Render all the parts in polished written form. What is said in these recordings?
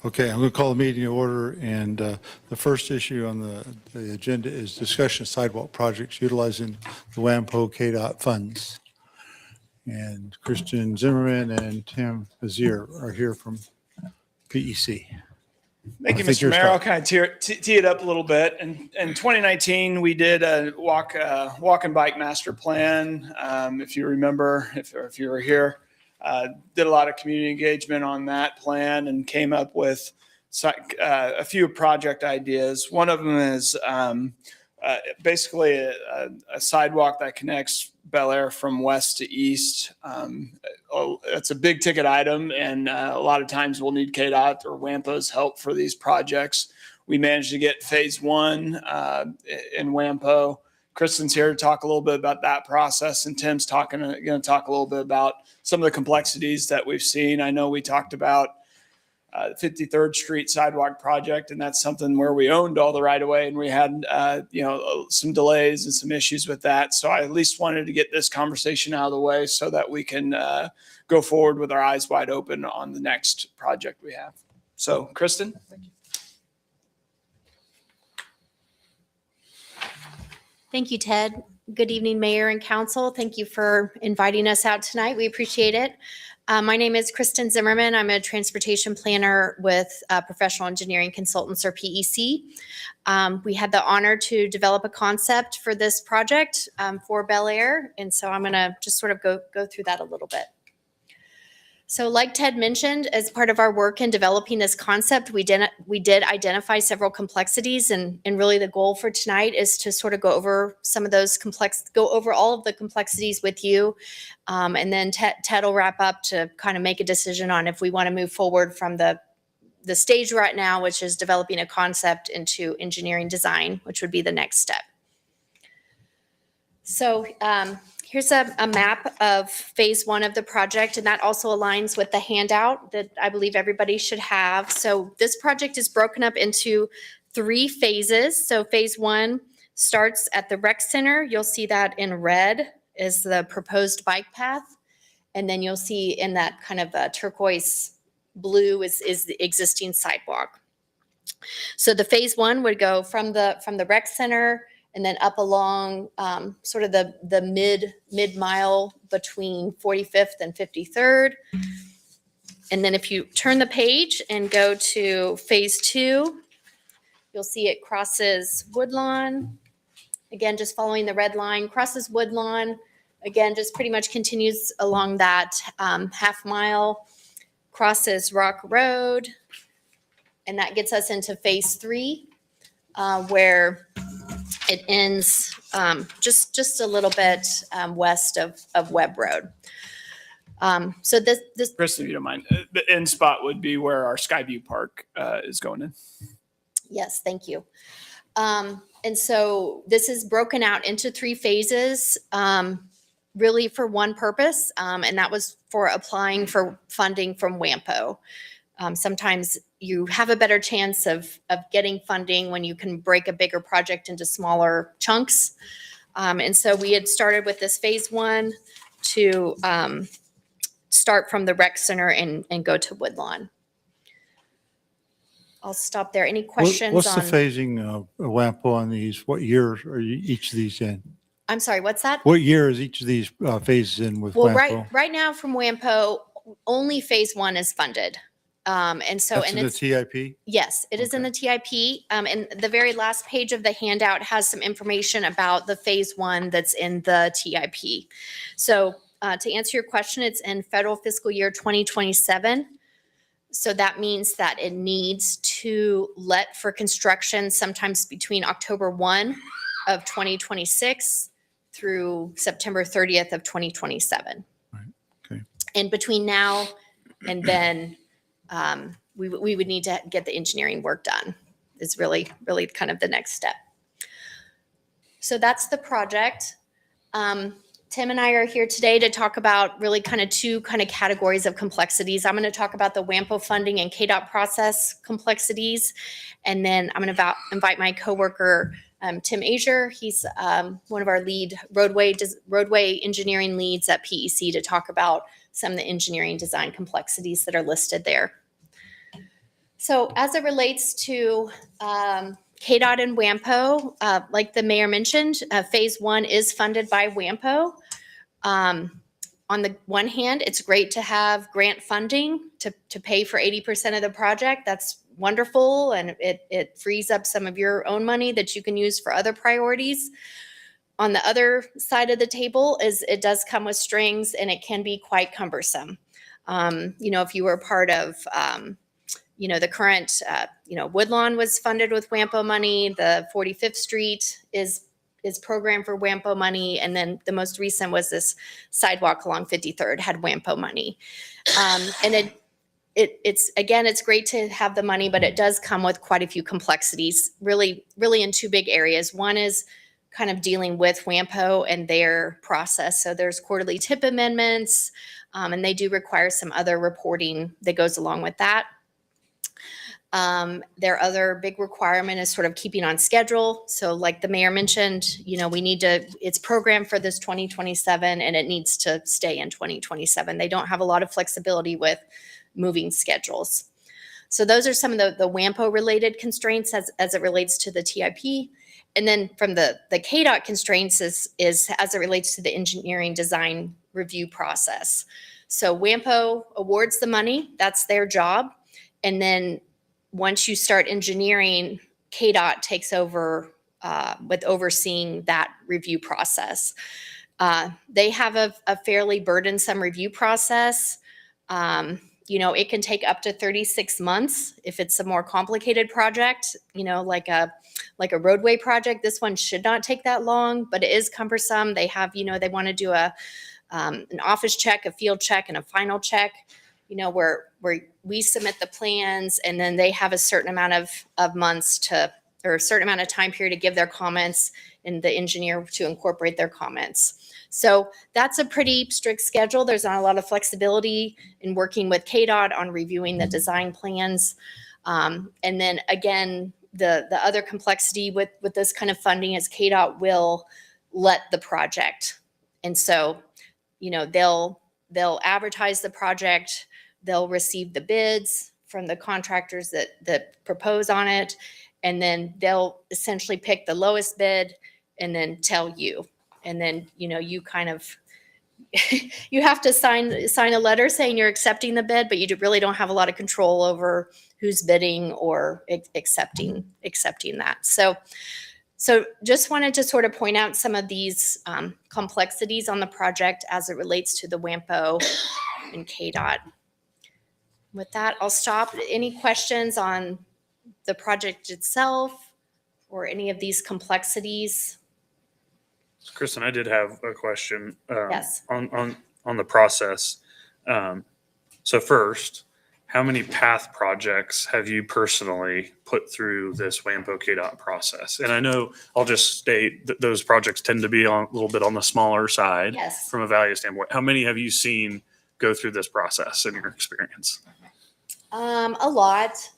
Okay, I'm going to call the meeting to order, and the first issue on the agenda is discussion of sidewalk projects utilizing the WAMPO KDOT funds. And Christian Zimmerman and Tim Azier are here from PEC. Thank you, Mr. Mayor. I'll kind of tee it up a little bit. In 2019, we did a walk and bike master plan. If you remember, if you were here, did a lot of community engagement on that plan and came up with a few project ideas. One of them is basically a sidewalk that connects Bel Aire from west to east. It's a big ticket item, and a lot of times we'll need KDOT or WAMPO's help for these projects. We managed to get phase one in WAMPO. Kristen's here to talk a little bit about that process, and Tim's going to talk a little bit about some of the complexities that we've seen. I know we talked about the 53rd Street sidewalk project, and that's something where we owned all the right of way, and we had some delays and some issues with that. So I at least wanted to get this conversation out of the way so that we can go forward with our eyes wide open on the next project we have. So, Kristen. Thank you. Thank you, Ted. Good evening, Mayor and Council. Thank you for inviting us out tonight. We appreciate it. My name is Kristen Zimmerman. I'm a transportation planner with Professional Engineering Consultants, or PEC. We had the honor to develop a concept for this project for Bel Aire, and so I'm going to just sort of go through that a little bit. So like Ted mentioned, as part of our work in developing this concept, we did identify several complexities, and really the goal for tonight is to sort of go over some of those go over all of the complexities with you, and then Ted will wrap up to kind of make a decision on if we want to move forward from the stage we're at now, which is developing a concept, into engineering design, which would be the next step. So here's a map of phase one of the project, and that also aligns with the handout that I believe everybody should have. So this project is broken up into 3 phases. So phase one starts at the rec center. You'll see that in red is the proposed bike path. And then you'll see in that kind of turquoise blue is the existing sidewalk. So the phase one would go from the rec center and then up along sort of the mid mile between 45th and 53rd. And then if you turn the page and go to phase two, you'll see it crosses Woodlawn. Again, just following the red line, crosses Woodlawn. Again, just pretty much continues along that half mile, crosses Rock Road. And that gets us into phase three, where it ends just a little bit west of Webb Road. So this Kristen, if you don't mind, the end spot would be where our Skyview Park is going in. Yes, thank you. And so this is broken out into 3 phases, really for one purpose, and that was for applying for funding from WAMPO. Sometimes you have a better chance of getting funding when you can break a bigger project into smaller chunks. And so we had started with this phase one to start from the rec center and go to Woodlawn. I'll stop there. Any questions? What's the phasing of WAMPO on these? What year are each of these in? I'm sorry, what's that? What year is each of these phases in with WAMPO? Right now from WAMPO, only phase one is funded. And so, That's in the TIP? Yes, it is in the TIP. And the very last page of the handout has some information about the phase one that's in the TIP. So to answer your question, it's in federal fiscal year 2027. So that means that it needs to let for construction sometimes between October 1 of 2026 through September 30th of 2027. Right. Okay. And between now and then, we would need to get the engineering work done. Is really kind of the next step. So that's the project. Tim and I are here today to talk about really kind of 2 kind of categories of complexities. I'm going to talk about the WAMPO funding and KDOT process complexities, and then I'm going to invite my coworker Tim Azier. He's one of our lead roadway engineering leads at PEC to talk about some of the engineering design complexities that are listed there. So as it relates to KDOT and WAMPO, like the mayor mentioned, phase one is funded by WAMPO. On the one hand, it's great to have grant funding to pay for 80% of the project. That's wonderful, and it frees up some of your own money that you can use for other priorities. On the other side of the table is it does come with strings, and it can be quite cumbersome. If you were part of the current, Woodlawn was funded with WAMPO money. The 45th Street is programmed for WAMPO money. And then the most recent was this sidewalk along 53rd had WAMPO money. And it's great to have the money, but it does come with quite a few complexities, really, really in two big areas. One is kind of dealing with WAMPO and their process. So there's quarterly tip amendments, and they do require some other reporting that goes along with that. Their other big requirement is sort of keeping on schedule. So like the mayor mentioned, it's programmed for this 2027 and it needs to stay in 2027. They don't have a lot of flexibility with moving schedules. So those are some of the WAMPO related constraints as it relates to the TIP. And then from the KDOT constraints is as it relates to the engineering design review process. So WAMPO awards the money, that's their job. And then once you start engineering, KDOT takes over with overseeing that review process. They have a fairly burdensome review process. It can take up to 36 months if it's a more complicated project, like a roadway project. This one should not take that long, but it is cumbersome. They have, they want to do an office check, a field check, and a final check. Where we submit the plans and then they have a certain amount of months or a certain amount of time period to give their comments and the engineer to incorporate their comments. So that's a pretty strict schedule. There's not a lot of flexibility in working with KDOT on reviewing the design plans. And then again, the other complexity with this kind of funding is KDOT will let the project. And so, they'll advertise the project. They'll receive the bids from the contractors that propose on it, and then they'll essentially pick the lowest bid and then tell you. And then, you kind of, you have to sign a letter saying you're accepting the bid, but you really don't have a lot of control over who's bidding or accepting that. So just wanted to sort of point out some of these complexities on the project as it relates to the WAMPO and KDOT. With that, I'll stop. Any questions on the project itself or any of these complexities? Kristen, I did have a question Yes. on the process. So first, how many path projects have you personally put through this WAMPO KDOT process? And I know I'll just state that those projects tend to be a little bit on the smaller side. Yes. From a value standpoint. How many have you seen go through this process in your experience? A lot.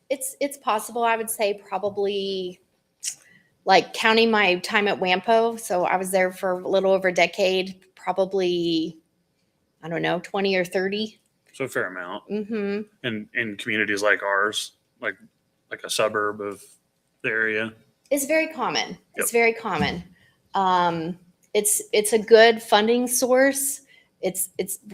It's possible. I would say probably, like counting my time at WAMPO. So I was there for a little over a decade, probably, I don't know, 20 or 30. So a fair amount. Mm-hmm. And in communities like ours, like a suburb of the area. It's very common. Yep. It's very common. It's a good funding source. It's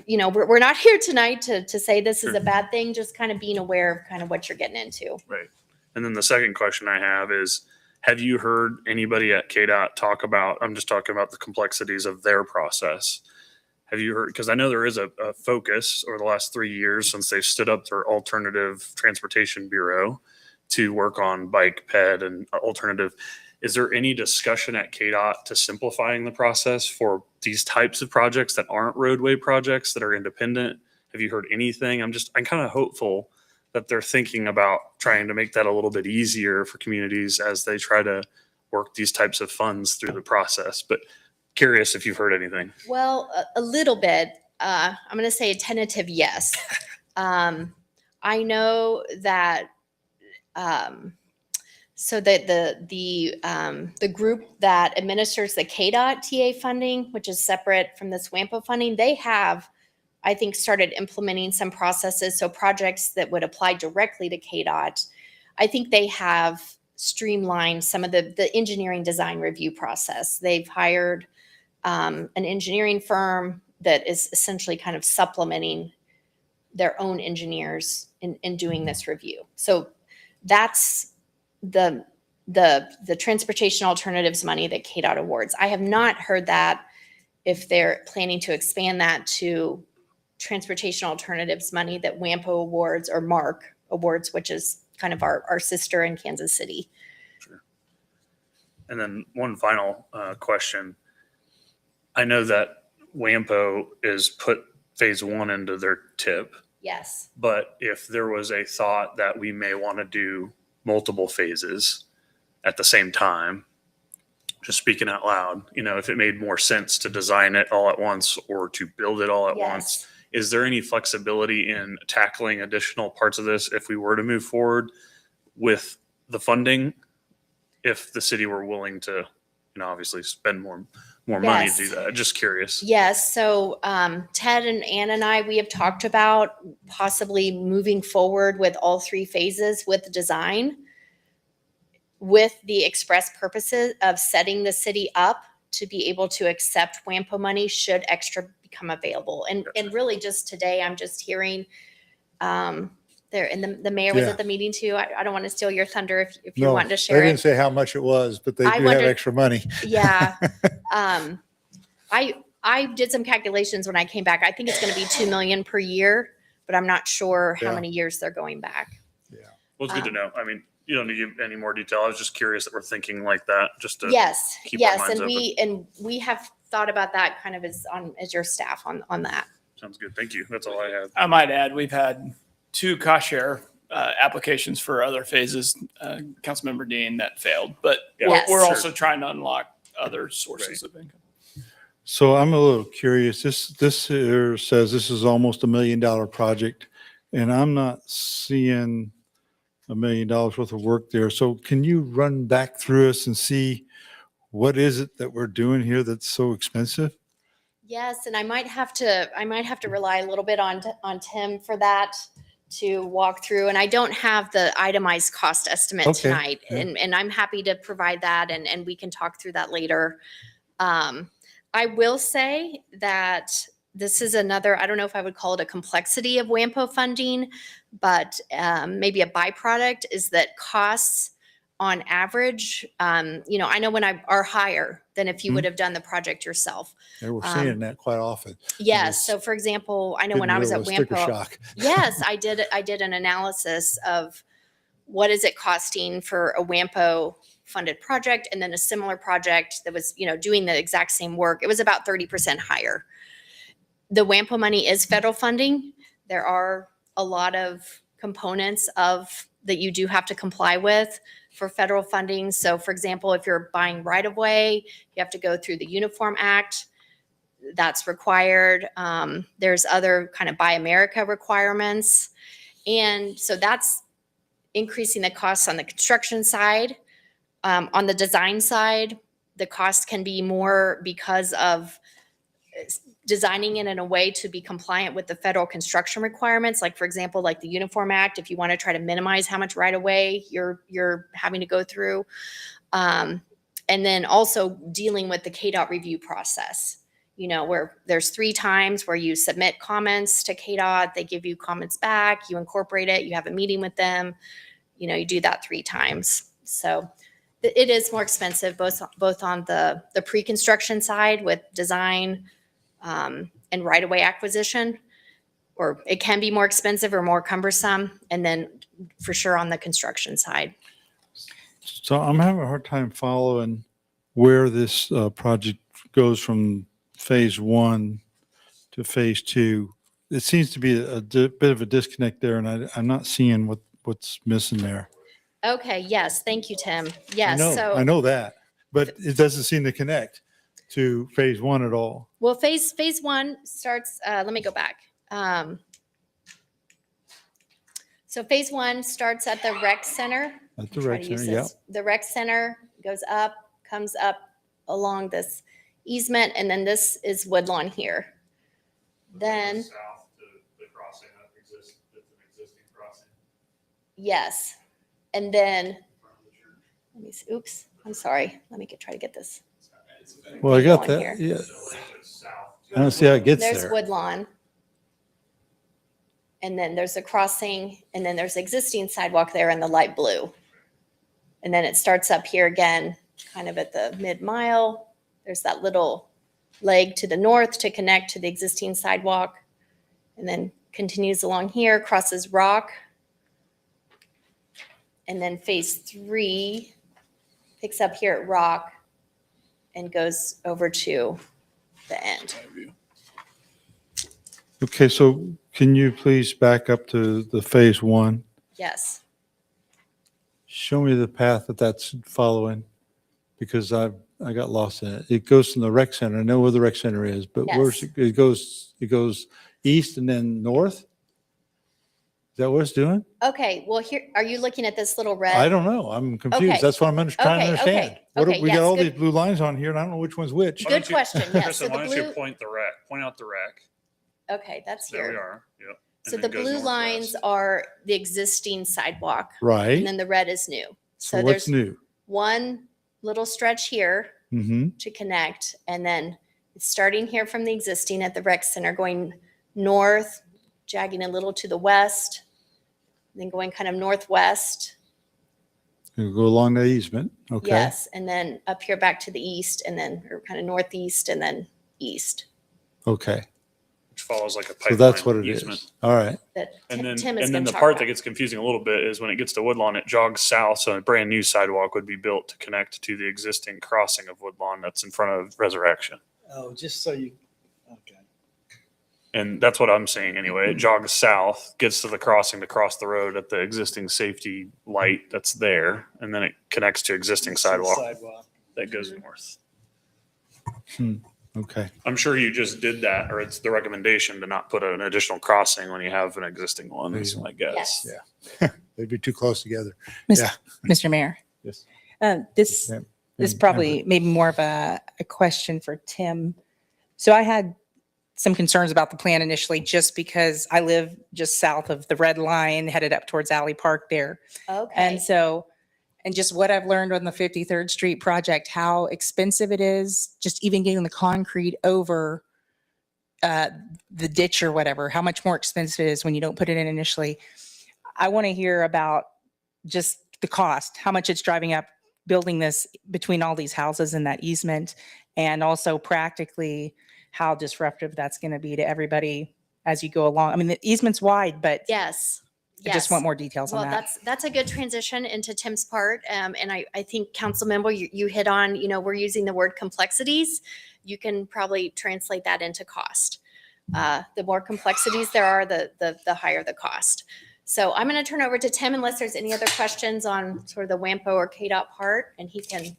we're not here tonight to say this is a bad thing, just kind of being aware of kind of what you're getting into. Right. And then the second question I have is, have you heard anybody at KDOT talk about, I'm just talking about the complexities of their process. Have you heard, because I know there is a focus over the last 3 years since they've stood up their alternative transportation bureau to work on bike, ped, and alternative. Is there any discussion at KDOT to simplifying the process for these types of projects that aren't roadway projects that are independent? Have you heard anything? I'm kind of hopeful that they're thinking about trying to make that a little bit easier for communities as they try to work these types of funds through the process. But curious if you've heard anything. Well, a little bit. I'm going to say a tentative yes. I know that. So that the group that administers the KDOT TA funding, which is separate from this WAMPO funding, they have, I think, started implementing some processes. So projects that would apply directly to KDOT, I think they have streamlined some of the engineering design review process. They've hired an engineering firm that is essentially kind of supplementing their own engineers in doing this review. So that's the transportation alternatives money that KDOT awards. I have not heard that if they're planning to expand that to transportation alternatives money that WAMPO awards or MARC awards, which is kind of our sister in Kansas City. Sure. And then one final question. I know that WAMPO is put phase 1 into their tip, Yes. but if there was a thought that we may want to do multiple phases at the same time, just speaking out loud, if it made more sense to design it all at once or to build it all at once, Yes. is there any flexibility in tackling additional parts of this if we were to move forward with the funding, if the city were willing to, obviously spend more money to Yes. do that? Just curious. Yes. So Ted and Ann and I, we have talked about possibly moving forward with all 3 phases with design, with the express purposes of setting the city up to be able to accept WAMPO money should extra become available. And really just today, I'm just hearing there, and the mayor was Yeah. at the meeting too. I don't want to steal your thunder if you're No, wanting to they share didn't it. say how much it was, but they I do have wondered- extra money. Yeah. I did some calculations when I came back. I think it's going to be $2 million per year, but I'm not sure how Yeah. many years they're going back. Well, it's good to know. I mean, you don't need to give any more detail. I was just curious that we're thinking like that, just to Yes, keep our yes, minds and we have thought about that kind of as your staff on that. Sounds good. Thank you. That's all I have. I might add, we've had 2 cost share applications for other phases, Councilmember Dean, that failed. But Yeah. Yes. we're Sure. also trying to unlock other sources of income. So I'm a little curious. This here says this is almost $1 million project, and I'm not seeing $1 million worth of work there. So can you run back through us and see what is it that we're doing here that's so expensive? Yes, and I might have to rely a little bit on Tim for that to walk through. And I don't have the itemized cost estimate Okay, tonight, yeah. and I'm happy to provide that, and we can talk through that later. I will say that this is another, I don't know if I would call it a complexity of WAMPO funding, but maybe a byproduct is that costs on average, I know are higher than if you would have done the project yourself. And we're seeing that quite often. Yes. It's So for example, I know getting when I was rid at of a sticker WAMPO, shock. yes, I did an analysis of what is it costing for a WAMPO funded project and then a similar project that was, doing the exact same work. It was about 30% higher. The WAMPO money is federal funding. There are a lot of components that you do have to comply with for federal funding. So for example, if you're buying right of way, you have to go through the Uniform Act. That's required. There's other kind of Buy America requirements. And so that's increasing the costs on the construction side. On the design side, the cost can be more because of designing it in a way to be compliant with the federal construction requirements. Like for example, like the Uniform Act, if you want to try to minimize how much right of way you're having to go through. And then also dealing with the KDOT review process, where there's 3 times where you submit comments to KDOT, they give you comments back, you incorporate it, you have a meeting with them, you do that 3 times. So it is more expensive, both on the pre-construction side with design and right-of-way acquisition, or it can be more expensive or more cumbersome, and then for sure on the construction side. So I'm having a hard time following where this project goes from phase 1 to phase 2. It seems to be a bit of a disconnect there, and I'm not seeing what's missing there. Okay, yes, thank you, Tim. Yes, I know that, but it doesn't seem to connect to phase 1 at all. well, phase 1 starts, let me go back. So phase 1 starts at the rec center. At the Try rec to use center, yeah. this. The rec center goes up, comes up along this easement, and then this is Woodlawn here. Then, South Yes. And then, let me see, oops, I'm sorry. Let me try to get this. Well, I got on that. here. Yeah. I don't see how it gets There's there. Woodlawn. And then there's a crossing, and then there's existing sidewalk there in the light blue. And then it starts up here again, kind of at the mid-mile. There's that little leg to the north to connect to the existing sidewalk. And then continues along here, crosses Rock. And then phase 3 picks up here at Rock and goes over to the end. Okay, so can you please back up to the phase 1? Yes. Show me the path that's following, because I got lost in it. It goes from the rec center. I know where the rec center is, but where's Yes. it goes east and then north? Is that what it's doing? Okay, well, here, are you looking at this little red? I don't know. I'm confused. Okay. That's what I'm trying to Okay, understand. okay, What okay, we got yes, all good. these blue lines on here and I don't know which one's which. Why Good don't you- question, yes. Kristen, So why the don't you blue, point out the rec? okay, that's There we here. are. Yep. And So then the goes blue lines northwest. are the existing sidewalk, Right. and then the red is new. So So what's there's new? one little stretch here Mm-hmm. to connect, and then it's starting here from the existing at the rec center, going north, jagging a little to the west, then going kind of northwest. You go along the easement. Okay. Yes, and then up here back to the east, and then or kind of northeast, and then east. Okay. Which follows like a So pipeline that's what it easement. is. All right. That And then, Tim is and then going the to talk part about. that gets confusing a little bit is when it gets to Woodlawn, it jogs south. So a brand new sidewalk would be built to connect to the existing crossing of Woodlawn that's in front of Resurrection. Oh, just so you, okay. And that's what I'm saying anyway. It jogs south, gets to the crossing to cross the road at the existing safety light that's there. And then it connects to existing sidewalk that goes north. Okay. I'm sure you just did that, or it's the recommendation to not put an additional crossing when you have an existing one, is my guess. Yes. Yeah. They'd be too close together. Mis- Yeah. Mr. Mayor, Yes. this Yeah. is probably maybe more of a question for Tim. So I had some concerns about the plan initially, just because I live just south of the red line, headed up towards Alley Park there. Okay. And so, and just what I've learned on the 53rd Street project, how expensive it is, just even getting the concrete over the ditch or whatever, how much more expensive it is when you don't put it in initially. I want to hear about just the cost, how much it's driving up building this between all these houses and that easement, and also practically how disruptive that's going to be to everybody as you go along. I mean, the easement's wide, but Yes. I just want more details Well, on that. that's a good transition into Tim's part. And I think council member, you hit on, we're using the word complexities. You can probably translate that into cost. The more complexities there are, the higher the cost. So I'm going to turn over to Tim unless there's any other questions on sort of the WAMPO or KDOT part, and he can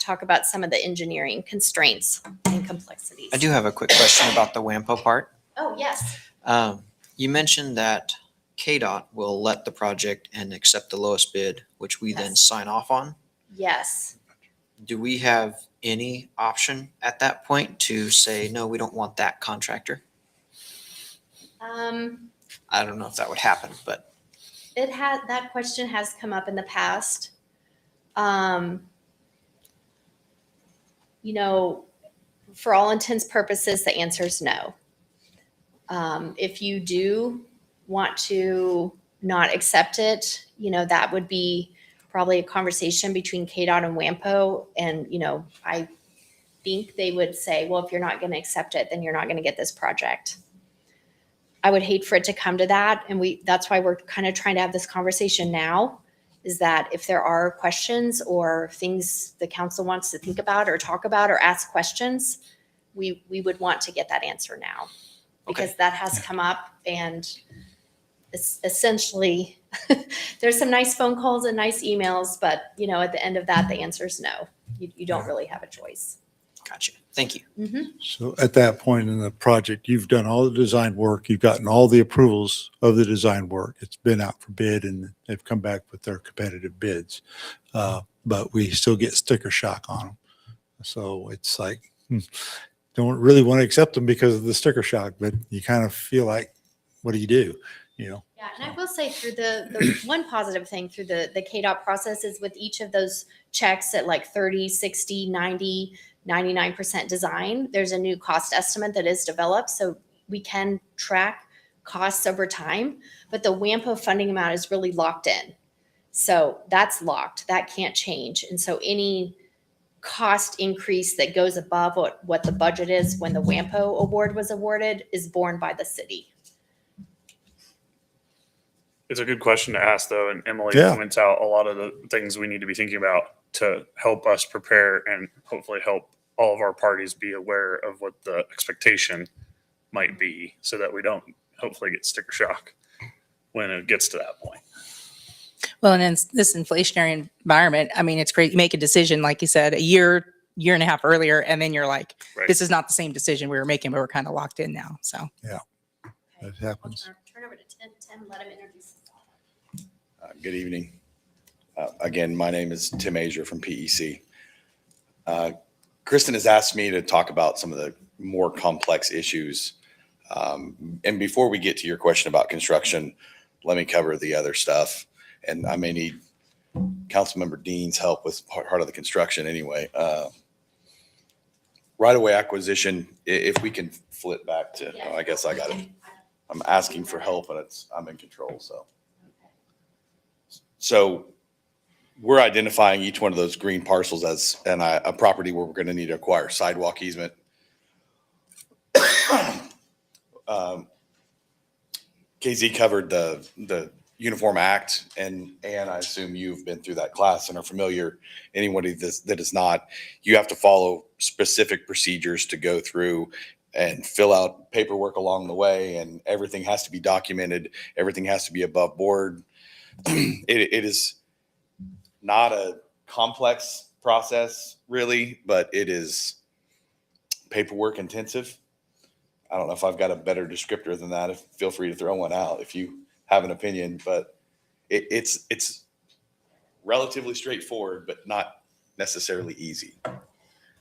talk about some of the engineering constraints and complexities. I do have a quick question about the WAMPO part. Oh, yes. You mentioned that KDOT will let the project and accept the lowest bid, which we then Yes. sign off on. Yes. Do we have any option at that point to say, no, we don't want that contractor? I don't know if that would happen, but That question has come up in the past. For all intents purposes, the answer is no. If you do want to not accept it, that would be probably a conversation between KDOT and WAMPO. And, I think they would say, well, if you're not going to accept it, then you're not going to get this project. I would hate for it to come to that. And that's why we're kind of trying to have this conversation now, is that if there are questions or things the council wants to think about or talk about or ask questions, we would want to get that answer now. Because that has come up, and it's essentially, there's some nice phone calls and nice emails, but at the end of that, the answer is no. You don't really have a choice. gotcha. Thank you. So at that point in the project, you've done all the design work, you've gotten all the approvals of the design work. It's been out for bid and they've come back with their competitive bids. But we still get sticker shock on them. So it's like, don't really want to accept them because of the sticker shock, but you kind of feel like, what do? you know. Yeah, and I will say through the one positive thing through the KDOT process is with each of those checks at like 30, 60, 90, 99% design, there's a new cost estimate that is developed. So we can track costs over time, but the WAMPO funding amount is really locked in. So that's locked. That can't change. And so any cost increase that goes above what the budget is when the WAMPO award was awarded is borne by the city. It's a good question to ask, though, and Emily Yeah. points out a lot of the things we need to be thinking about to help us prepare and hopefully help all of our parties be aware of what the expectation might be, so that we don't hopefully get sticker shock when it gets to that point. Well, and in this inflationary environment, I mean, it's great. You make a decision, like you said, a year and a half earlier, and then you're like, Right. this is not the same decision we were making, but we're kind of locked in now. So That I'll happens. turn over to Tim, let him introduce himself. Good evening. Again, my name is Tim Azier from PEC. Kristen has asked me to talk about some of the more complex issues. And before we get to your question about construction, let me cover the other stuff. And I may need Councilmember Dean's help with part of the construction anyway. Right-of-way acquisition, if we can flip back to, oh, I guess I got it. I'm asking for help and I'm in control, so. So we're identifying each one of those green parcels as a property where we're going to need to acquire sidewalk easement. KZ covered the Uniform Act, and I assume you've been through that class and are familiar. Anybody that is not, you have to follow specific procedures to go through and fill out paperwork along the way, and everything has to be documented. Everything has to be above board. It is not a complex process, really, but it is paperwork intensive. I don't know if I've got a better descriptor than that. Feel free to throw one out if you have an opinion, but it's relatively straightforward, but not necessarily easy.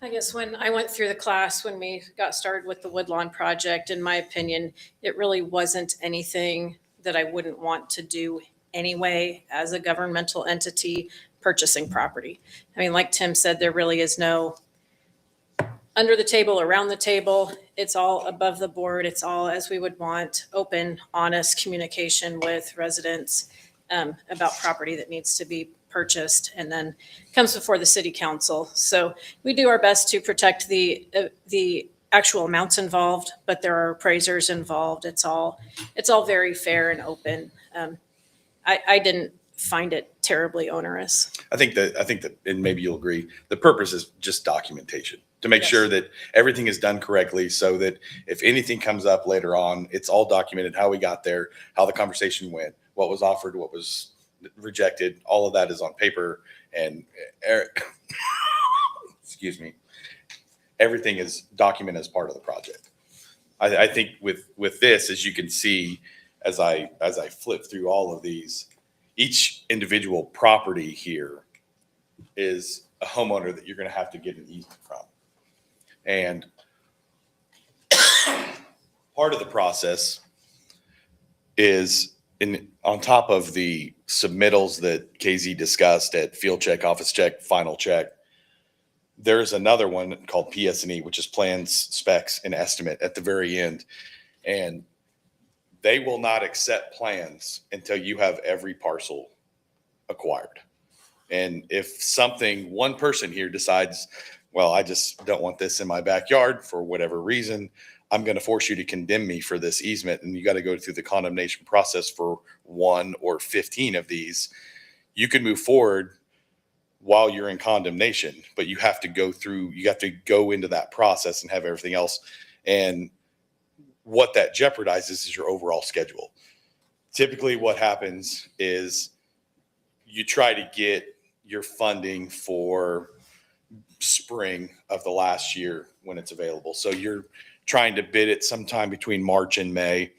I guess when I went through the class, when we got started with the Woodlawn project, in my opinion, it really wasn't anything that I wouldn't want to do anyway as a governmental entity purchasing property. I mean, like Tim said, there really is no under the table, around the table. It's all above the board. It's all as we would want, open, honest communication with residents about property that needs to be purchased, and then comes before the city council. So we do our best to protect the actual amounts involved, but there are appraisers involved. It's all very fair and open. I didn't find it terribly onerous. I think that, and maybe you'll agree, the purpose is just documentation to make Yes. sure that everything is done correctly, so that if anything comes up later on, it's all documented, how we got there, how the conversation went, what was offered, what was rejected. All of that is on paper, and excuse me, everything is documented as part of the project. I think with this, as you can see, as I flip through all of these, each individual property here is a homeowner that you're going to have to get an easement from. And part of the process is on top of the submittals that KZ discussed at field check, office check, final check, there's another one called PS&E, which is plans, specs, and estimate at the very end. And they will not accept plans until you have every parcel acquired. And if one person here decides, well, I just don't want this in my backyard for whatever reason, I'm going to force you to condemn me for this easement. And you got to go through the condemnation process for 1 or 15 of these. You can move forward while you're in condemnation, but you have to go into that process and have everything else. And what that jeopardizes is your overall schedule. Typically what happens is you try to get your funding for spring of the last year when it's available. So you're trying to bid it sometime between March and May,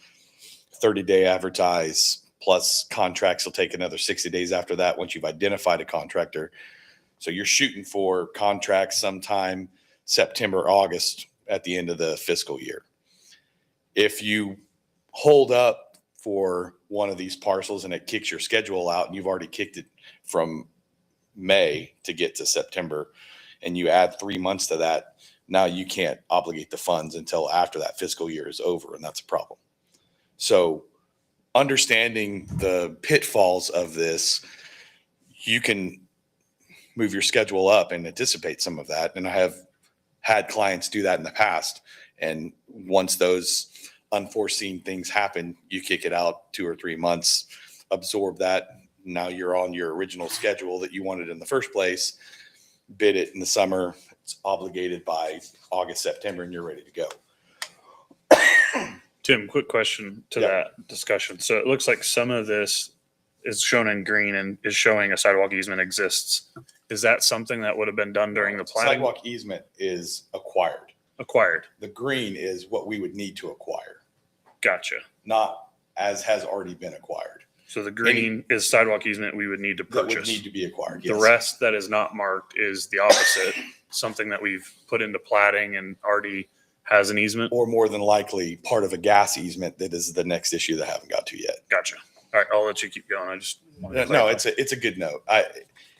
30-day advertise, plus contracts will take another 60 days after that once you've identified a contractor. So you're shooting for contracts sometime September, August at the end of the fiscal year. If you hold up for one of these parcels and it kicks your schedule out and you've already kicked it from May to get to September, and you add 3 months to that, now you can't obligate the funds until after that fiscal year is over, and that's a problem. So understanding the pitfalls of this, you can move your schedule up and anticipate some of that. And I have had clients do that in the past. And once those unforeseen things happen, you kick it out 2 or 3 months, absorb that. Now you're on your original schedule that you wanted in the first place, bid it in the summer, it's obligated by August, September, and you're ready to go. Tim, quick question to Yeah. that discussion. So it looks like some of this is shown in green and is showing a sidewalk easement exists. Is that something that would have been done during the planning? Sidewalk easement is acquired. Acquired. The green is what we would need to acquire, Gotcha. not as has already been acquired. So the green is sidewalk easement we would need to That would purchase. need to be acquired. The Yes. rest that is not marked is the opposite, something that we've put into plating and already has an easement. Or more than likely part of a gas easement that is the next issue that I haven't got to yet. Gotcha. All right, I'll let you keep going. I just wanted to No, clarify. it's a good note.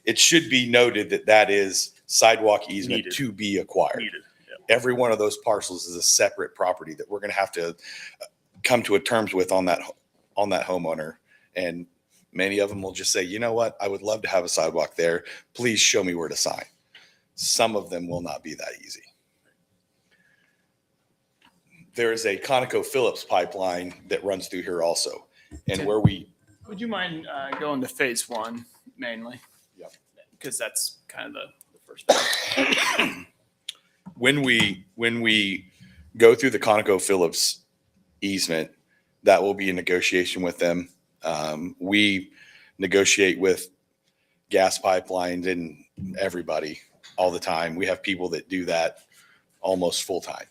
It should be noted that that is sidewalk easement Needed. to be acquired. Needed. Yeah. Every one of those parcels is a separate property that we're going to have to come to a terms with on that homeowner. And many of them will just say, you know what, I would love to have a sidewalk there. Please show me where to sign. Some of them will not be that easy. There is a ConocoPhillips pipeline that runs through here also. And where we, Would you mind going to phase one mainly? Yep. Because that's kind of the first part. when we go through the ConocoPhillips easement, that will be a negotiation with them. We negotiate with gas pipelines and everybody all the time. We have people that do that almost full time.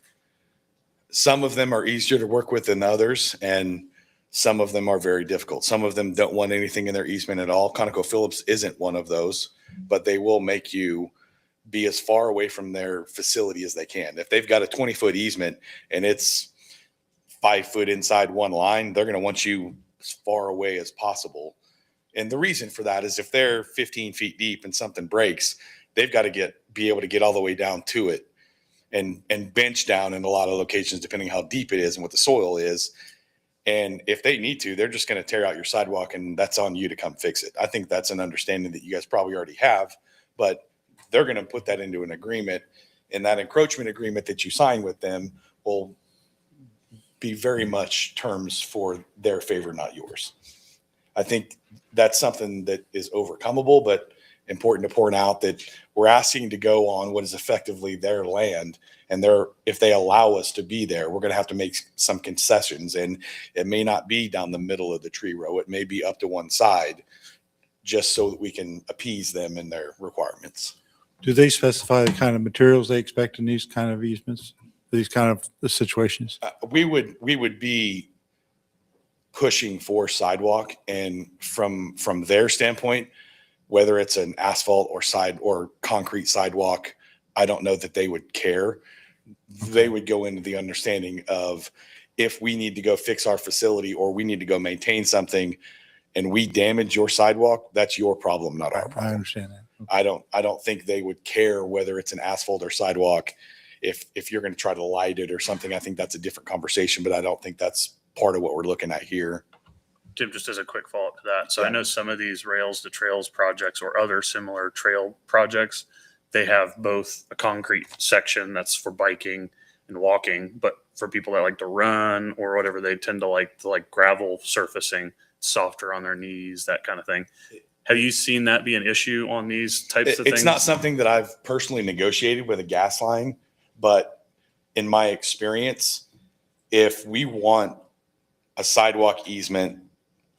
Some of them are easier to work with than others, and some of them are very difficult. Some of them don't want anything in their easement at all. ConocoPhillips isn't one of those, but they will make you be as far away from their facility as they can. If they've got a 20-foot easement and it's 5 foot inside one line, they're going to want you as far away as possible. And the reason for that is if they're 15 feet deep and something breaks, they've got to be able to get all the way down to it and bench down in a lot of locations, depending how deep it is and what the soil is. And if they need to, they're just going to tear out your sidewalk, and that's on you to come fix it. I think that's an understanding that you guys probably already have, but they're going to put that into an agreement, and that encroachment agreement that you sign with them will be very much terms for their favor, not yours. I think that's something that is overcomable, but important to point out that we're asking to go on what is effectively their land, and if they allow us to be there, we're going to have to make some concessions, and it may not be down the middle of the tree row. It may be up to one side, just so that we can appease them in their requirements. Do they specify the kind of materials they expect in these kind of easements, these kind of situations? We would be pushing for sidewalk, and from their standpoint, whether it's an asphalt or concrete sidewalk, I don't know that they would care. They would go into the understanding of if we need to go fix our facility or we need to go maintain something and we damage your sidewalk, that's your problem, not our I problem. understand that. I don't think they would care whether it's an asphalt or sidewalk. If you're going to try to light it or something, I think that's a different conversation, but I don't think that's part of what we're looking at here. Tim, just as a quick follow-up to that. So Yeah. I know some of these rails to trails projects or other similar trail projects, they have both a concrete section that's for biking and walking, but for people that like to run or whatever, they tend to like gravel surfacing, softer on their knees, that kind of thing. Have you seen that be an issue on these types of things? It's not something that I've personally negotiated with a gas line, but in my experience, if we want a sidewalk easement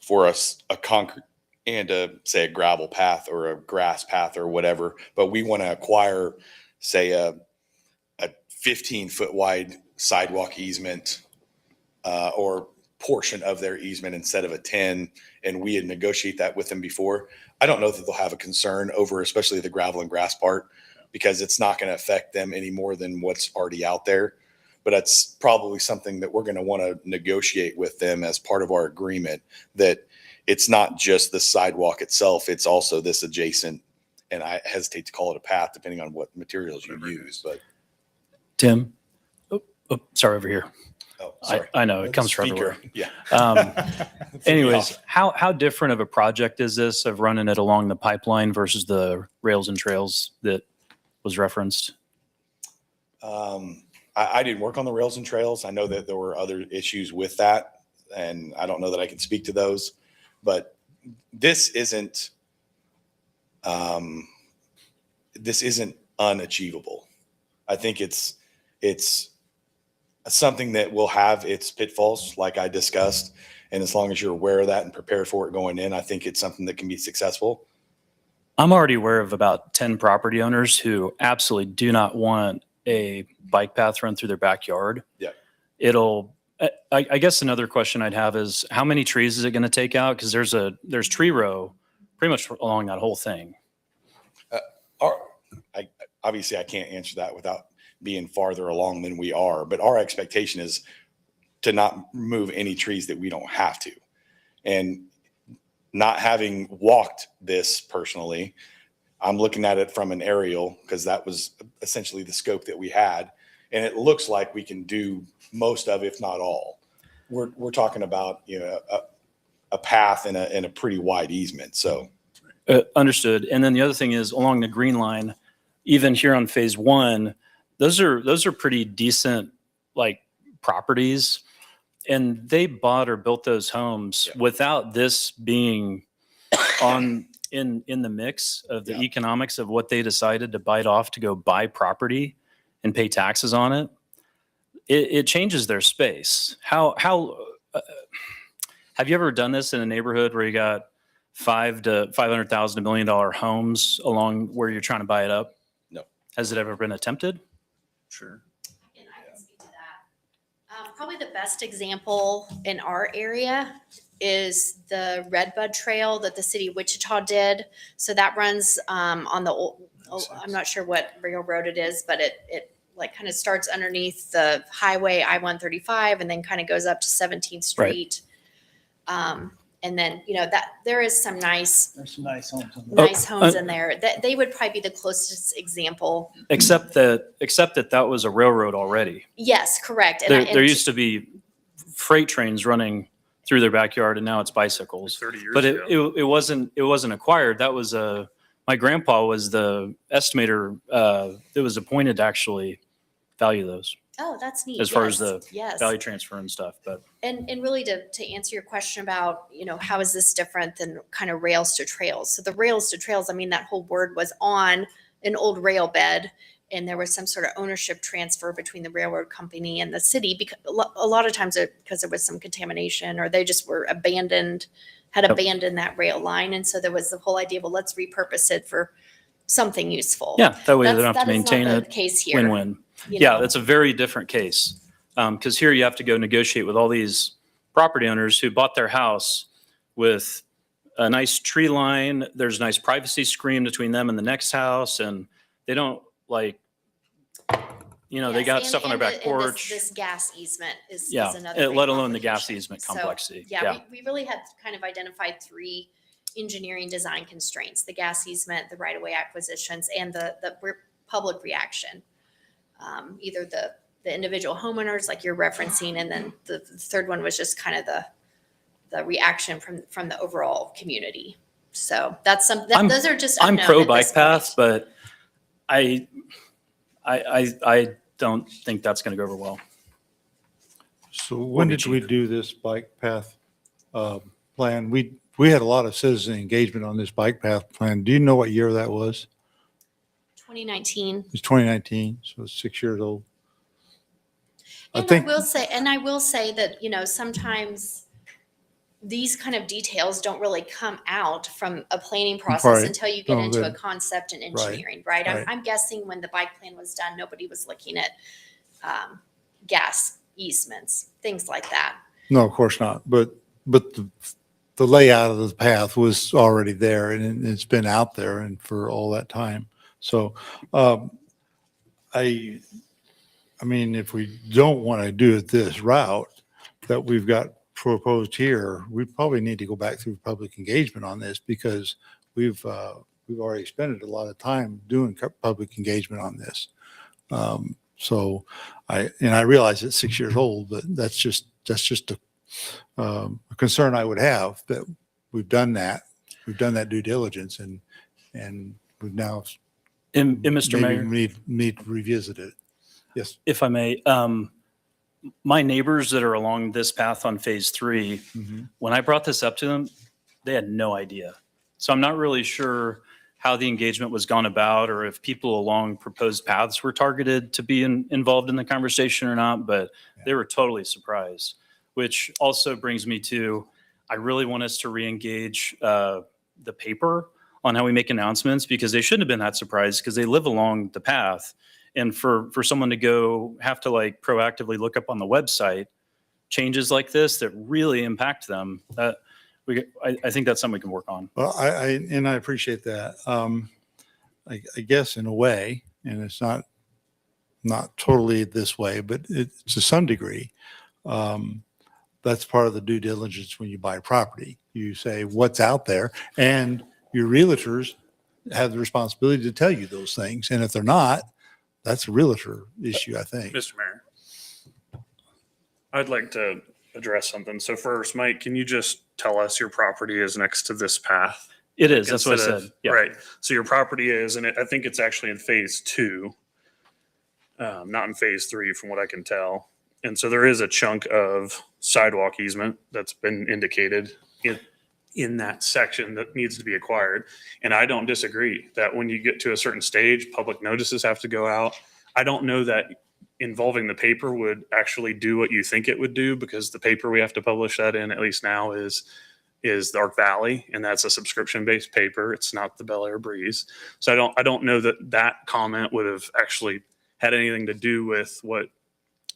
for a concrete and say a gravel path or a grass path or whatever, but we want to acquire, say, a 15-foot wide sidewalk easement or portion of their easement instead of a 10, and we had negotiate that with them before, I don't know that they'll have a concern over, especially the gravel and grass part, because it's not going to affect them any more than what's already out there. but that's probably something that we're going to want to negotiate with them as part of our agreement, that it's not just the sidewalk itself, it's also this adjacent, and I hesitate to call it a path depending on what materials you use, but, Tim? Sorry, over here. oh, sorry. I know, it comes from Speaker, everywhere. yeah. Anyways, how different of a project is this of running it along the pipeline versus the rails and trails that was referenced? I didn't work on the rails and trails. I know that there were other issues with that, and I don't know that I can speak to those, but this isn't unachievable. I think it's something that will have its pitfalls, like I discussed. And as long as you're aware of that and prepared for it going in, I think it's something that can be successful. I'm already aware of about 10 property owners who absolutely do not want a bike path run through their backyard. Yeah. I guess another question I'd have is how many trees is it going to take out? Because there's tree row pretty much along that whole thing. Obviously, I can't answer that without being farther along than we are, but our expectation is to not remove any trees that we don't have to. And not having walked this personally, I'm looking at it from an aerial because that was essentially the scope that we had. And it looks like we can do most of, if not all. We're talking about, a path and a pretty wide easement. So Understood. And then the other thing is along the green line, even here on phase one, those are pretty decent like properties, and they bought or built those homes without this being in the mix of the economics of what they decided to bite off to go buy property and pay taxes on it. It changes their space. How have you ever done this in a neighborhood where you got $500,000 to $500,000 $1 million homes along where you're trying to buy it up? No. Has it ever been attempted? Sure. And I can speak to that. Probably the best example in our area is the Redbud Trail that the city of Wichita did. So that runs on the old, I'm not sure what railroad it is, but it like kind of starts underneath the highway I-135 and then kind of goes up to 17th Street. And then, that there is some nice There's some nice homes on there. homes in there. That they would probably be the closest example. Except that was a railroad already. Yes, correct. And There used to be freight trains running through their backyard, and now it's bicycles. 30 years But ago. it wasn't acquired. That was my grandpa was the estimator that was appointed to actually value those Oh, that's neat. as far as the yes. value transfer and stuff. But And really to answer your question about, how is this different than kind of rails to trails? So the rails to trails, I mean, that whole word was on an old rail bed, and there was some sort of ownership transfer between the railroad company and the city, because a lot of times because there was some contamination or they just were abandoned that rail line. And so there was the whole idea, well, let's repurpose it for something useful. yeah, that way they don't have That to is not maintain the it. case here. Win-win. you Yeah, know? that's a very different case. Because here you have to go negotiate with all these property owners who bought their house with a nice tree line. There's a nice privacy screen between them and the next house. And they don't they Yes, got and- stuff on their and back porch. This gas easement is Yeah, another. big let alone the gas complication. easement So, complexity. Yeah, Yeah. we really had kind of identified 3 engineering design constraints: the gas easement, the right-of-way acquisitions, and the public reaction. Either the individual homeowners like you're referencing, and then the third one was just kind of the reaction from the overall community. So that's those are just I'm unknown pro at this bike path, point. but I don't think that's going to go over well. So when be did we do this bike path plan? We had a lot of citizen engagement on this bike path plan. Do you know what year that was? 2019. It's 2019, so it's 6 years old. I will say that, sometimes these kind of details don't really come out from a planning process Right. until you get No, into a good. concept and engineering, right? Right. I'm guessing when the bike plan was done, nobody was looking at gas easements, things like that. No, of course not. But the layout of the path was already there, and it's been out there and for all that time. So I I mean, if we don't want to do it this route that we've got proposed here, we probably need to go back through public engagement on this because we've already spent a lot of time doing public engagement on this. So I realize it's 6 years old, but that's just a concern I would have that we've done that due diligence and we've now And Mr. maybe Mayor, need to revisit it. Yes. if I may, my neighbors that are along this path on phase 3, when I brought this up to them, they had no idea. So I'm not really sure how the engagement was gone about or if people along proposed paths were targeted to be involved in the conversation or not, but they were totally surprised, which also brings me to, I really want us to re-engage the paper on how we make announcements because they shouldn't have been that surprised because they live along the path. And for someone to have to like proactively look up on the website changes like this that really impact them, I think that's something we can work on. Well, I appreciate that. I guess in a way, and it's not totally this way, but to some degree, that's part of the due diligence when you buy property. You say what's out there, and your realtors have the responsibility to tell you those things. And if they're not, that's a realtor issue, I think. Mr. Mayor, I'd like to address something. So first, Mike, can you just tell us your property is next to this path? It is. That's what I Instead said. of- Yeah. Right. So your property is, and I think it's actually in phase 2, not in phase 3 from what I can tell. And so there is a chunk of sidewalk easement that's been indicated in that section that needs to be acquired. And I don't disagree that when you get to a certain stage, public notices have to go out. I don't know that involving the paper would actually do what you think it would do because the paper we have to publish that in, at least now, is the Arc Valley, and that's a subscription-based paper. It's not the Bel Aire Breeze. So I don't know that comment would have actually had anything to do with what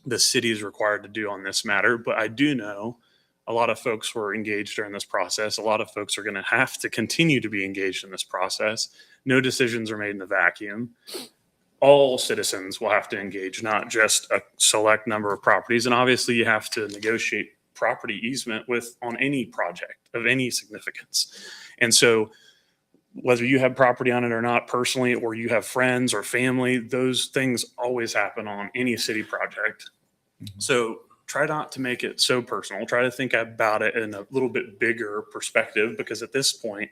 the city is required to do on this matter. But I do know a lot of folks were engaged during this process. A lot of folks are going to have to continue to be engaged in this process. No decisions are made in a vacuum. All citizens will have to engage, not just a select number of properties. And obviously you have to negotiate property easement on any project of any significance. And so whether you have property on it or not personally, or you have friends or family, those things always happen on any city project. So try not to make it so personal. Try to think about it in a little bit bigger perspective, because at this point,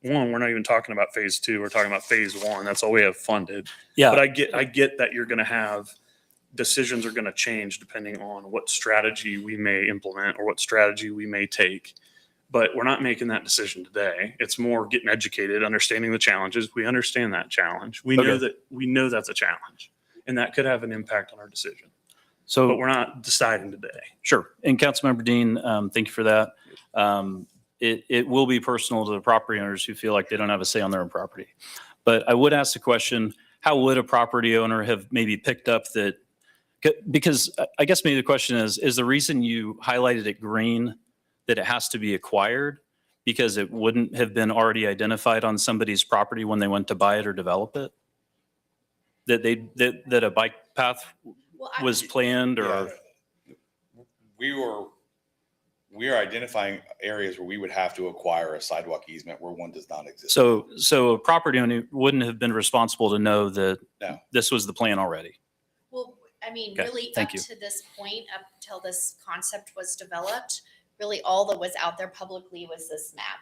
one, we're not even talking about phase 2. We're talking about phase 1. That's all we have funded. Yeah. But I get that you're going to have decisions are going to change depending on what strategy we may implement or what strategy we may take. But we're not making that decision today. It's more getting educated, understanding the challenges. We understand that challenge. We know that's a challenge, and that could have an impact on our decision. So But we're not deciding today. sure. And Councilmember Dean, thank you for that. It will be personal to the property owners who feel like they don't have a say on their own property. But I would ask the question, how would a property owner have maybe picked up that? Because I guess maybe the question is the reason you highlighted it green that it has to be acquired because it wouldn't have been already identified on somebody's property when they went to buy it or develop it? That a bike path was planned or? Yeah. We are identifying areas where we would have to acquire a sidewalk easement where one does not exist. So a property owner wouldn't have been responsible to know that No. this was the plan already? Well, I mean, Okay, really thank up you. to this point, up till this concept was developed, really all that was out there publicly was this map.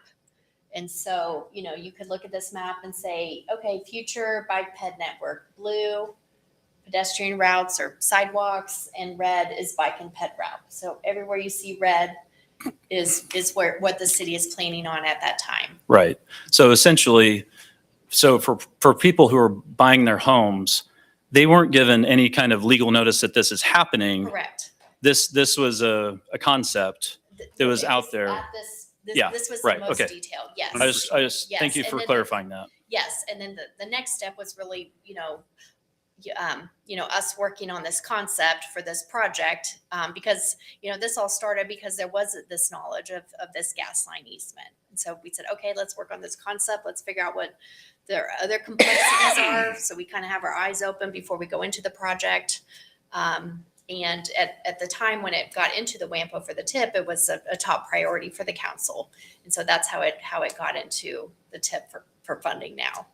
And so, you could look at this map and say, okay, future bike ped network, blue pedestrian routes or sidewalks, and red is bike and ped route. So everywhere you see red is what the city is planning on at that time. Right. So essentially, for people who are buying their homes, they weren't given any kind of legal notice that this is happening. Correct. This was a concept that was out there. Yeah, This was right, the most okay. detailed, yes. I just Yes, thank you and for then clarifying that. Yes, and then the next step was really, us working on this concept for this project, because, this all started because there was this knowledge of this gas line easement. And so we said, okay, let's work on this concept. Let's figure out what the other complexities are. So we kind of have our eyes open before we go into the project. And at the time when it got into the WAMPO for the tip, it was a top priority for the council. And so that's how it got into the tip for funding now.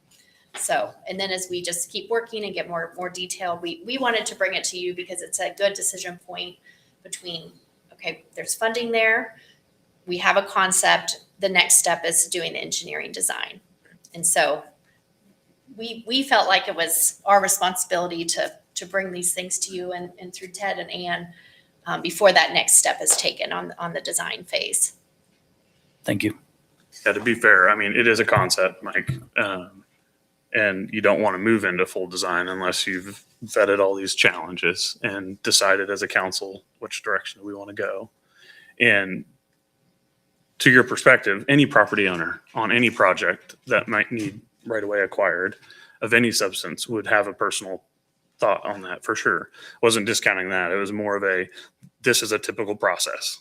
So, and then as we just keep working and get more detail, we wanted to bring it to you because it's a good decision point between, okay, there's funding there. We have a concept. The next step is doing the engineering design. And so we felt like it was our responsibility to bring these things to you and through Ted and Ann before that next step is taken on the design phase. Thank you. Yeah, to be fair, I mean, it is a concept, Mike. And you don't want to move into full design unless you've vetted all these challenges and decided as a council which direction we want to go. And to your perspective, any property owner on any project that might need right away acquired of any substance would have a personal thought on that for sure. Wasn't discounting that. It was more of this is a typical process.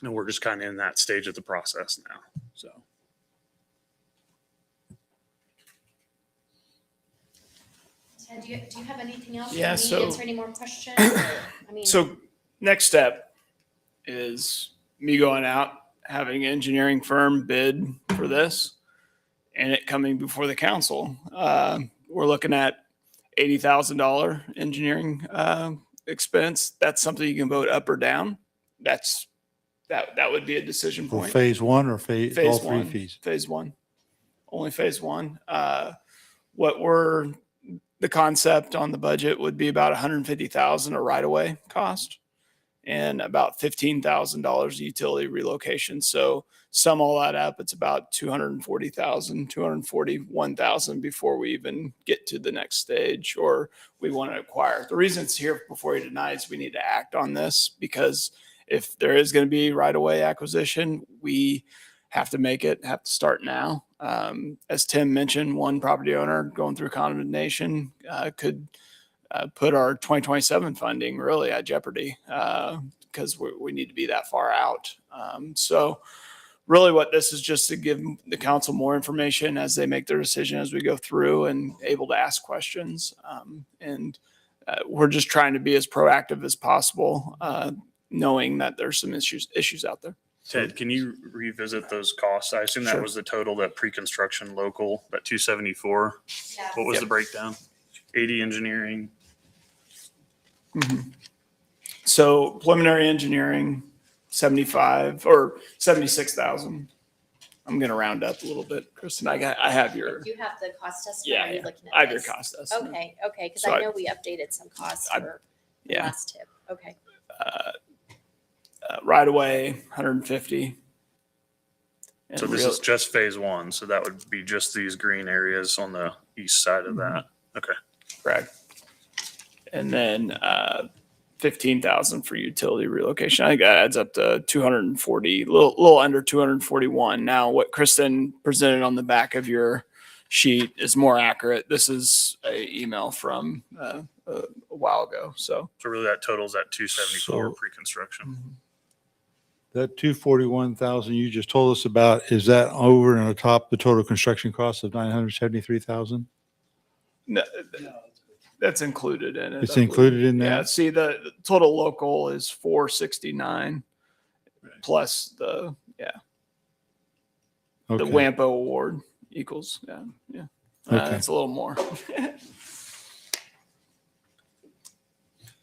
And we're just kind of in that stage of the process now. So. Ted, do you have anything else? Yeah, for me? so- Answer any more questions? I mean, So next step is me going out, having an engineering firm bid for this and it coming before the council. We're looking at $80,000 engineering expense. That's something you can vote up or down. That would be a decision For point. phase one or all Phase three one. fees? Phase one. Only phase one. The concept on the budget would be about $150,000 a right-of-way cost and about $15,000 utility relocation. So sum all that up, it's about $240,000, $241,000 before we even get to the next stage or we want to acquire. The reason it's here before you deny is we need to act on this because if there is going to be right-of-way acquisition, we have to start now. As Tim mentioned, one property owner going through condemnation could put our 2027 funding really at jeopardy because we need to be that far out. So really what this is just to give the council more information as they make their decision as we go through and able to ask questions. We're just trying to be as proactive as possible, knowing that there's some issues out there. Ted, can you revisit those costs? I assume that Sure. was the total, that pre-construction local, that 274. What was Yep. the breakdown? 80 engineering. So preliminary engineering, 75 or 76,000. I'm going to round up a little bit, Kristen. I have your, you have the cost estimate. yeah, Or are you yeah. looking at I have your this? cost estimate. Okay, because So I I- know we updated some costs I- for the Yeah. last tip. Okay. Right away, 150. And So this real- is just phase one. So that would be just these green areas on the east side of that. Okay. correct. And then 15,000 for utility relocation. I think that adds up to 240, little under 241. Now, what Kristen presented on the back of your sheet is more accurate. This is a email from a while ago. So So really that totals at 274 So- pre-construction. That 241,000 you just told us about, is that over and on top the total construction cost of 973,000? no, that's included in it. It's I believe. included in Yeah, that? see the total local is 469 plus the Okay. WAMPO award equals, yeah. Okay. It's a little more.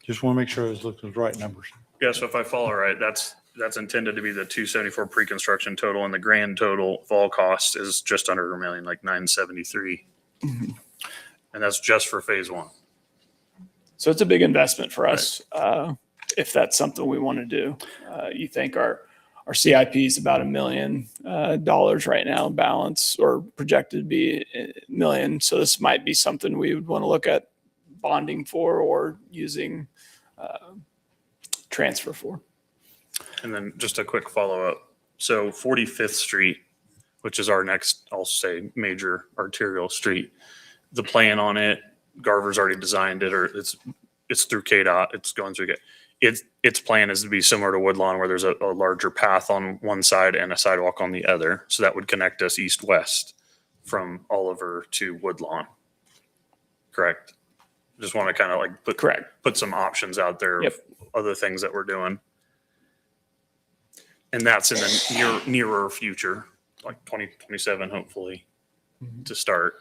Just want to make sure I was looking at the right numbers. Yeah. So if I follow right, that's intended to be the 274 pre-construction total, and the grand total of all costs is just under $1 million, like 973. Mhm. And that's just for phase one. So it's a big investment for us, if that's something we want to do. You think our CIP is about $1 million right now balance, or projected to be $1 million. So this might be something we would want to look at bonding for or using transfer for. And then just a quick follow-up. So 45th Street, which is our next, I'll say, major arterial street, the plan on it, Garver's already designed it, or it's through KDOT, it's going through. Its plan is to be similar to Woodlawn, where there's a larger path on one side and a sidewalk on the other. So that would connect us east-west from Oliver to Woodlawn. Correct? Just want to kind of like put some options out there Yep. of other things that we're doing. And that's in the nearer future, like 2027, hopefully, to start.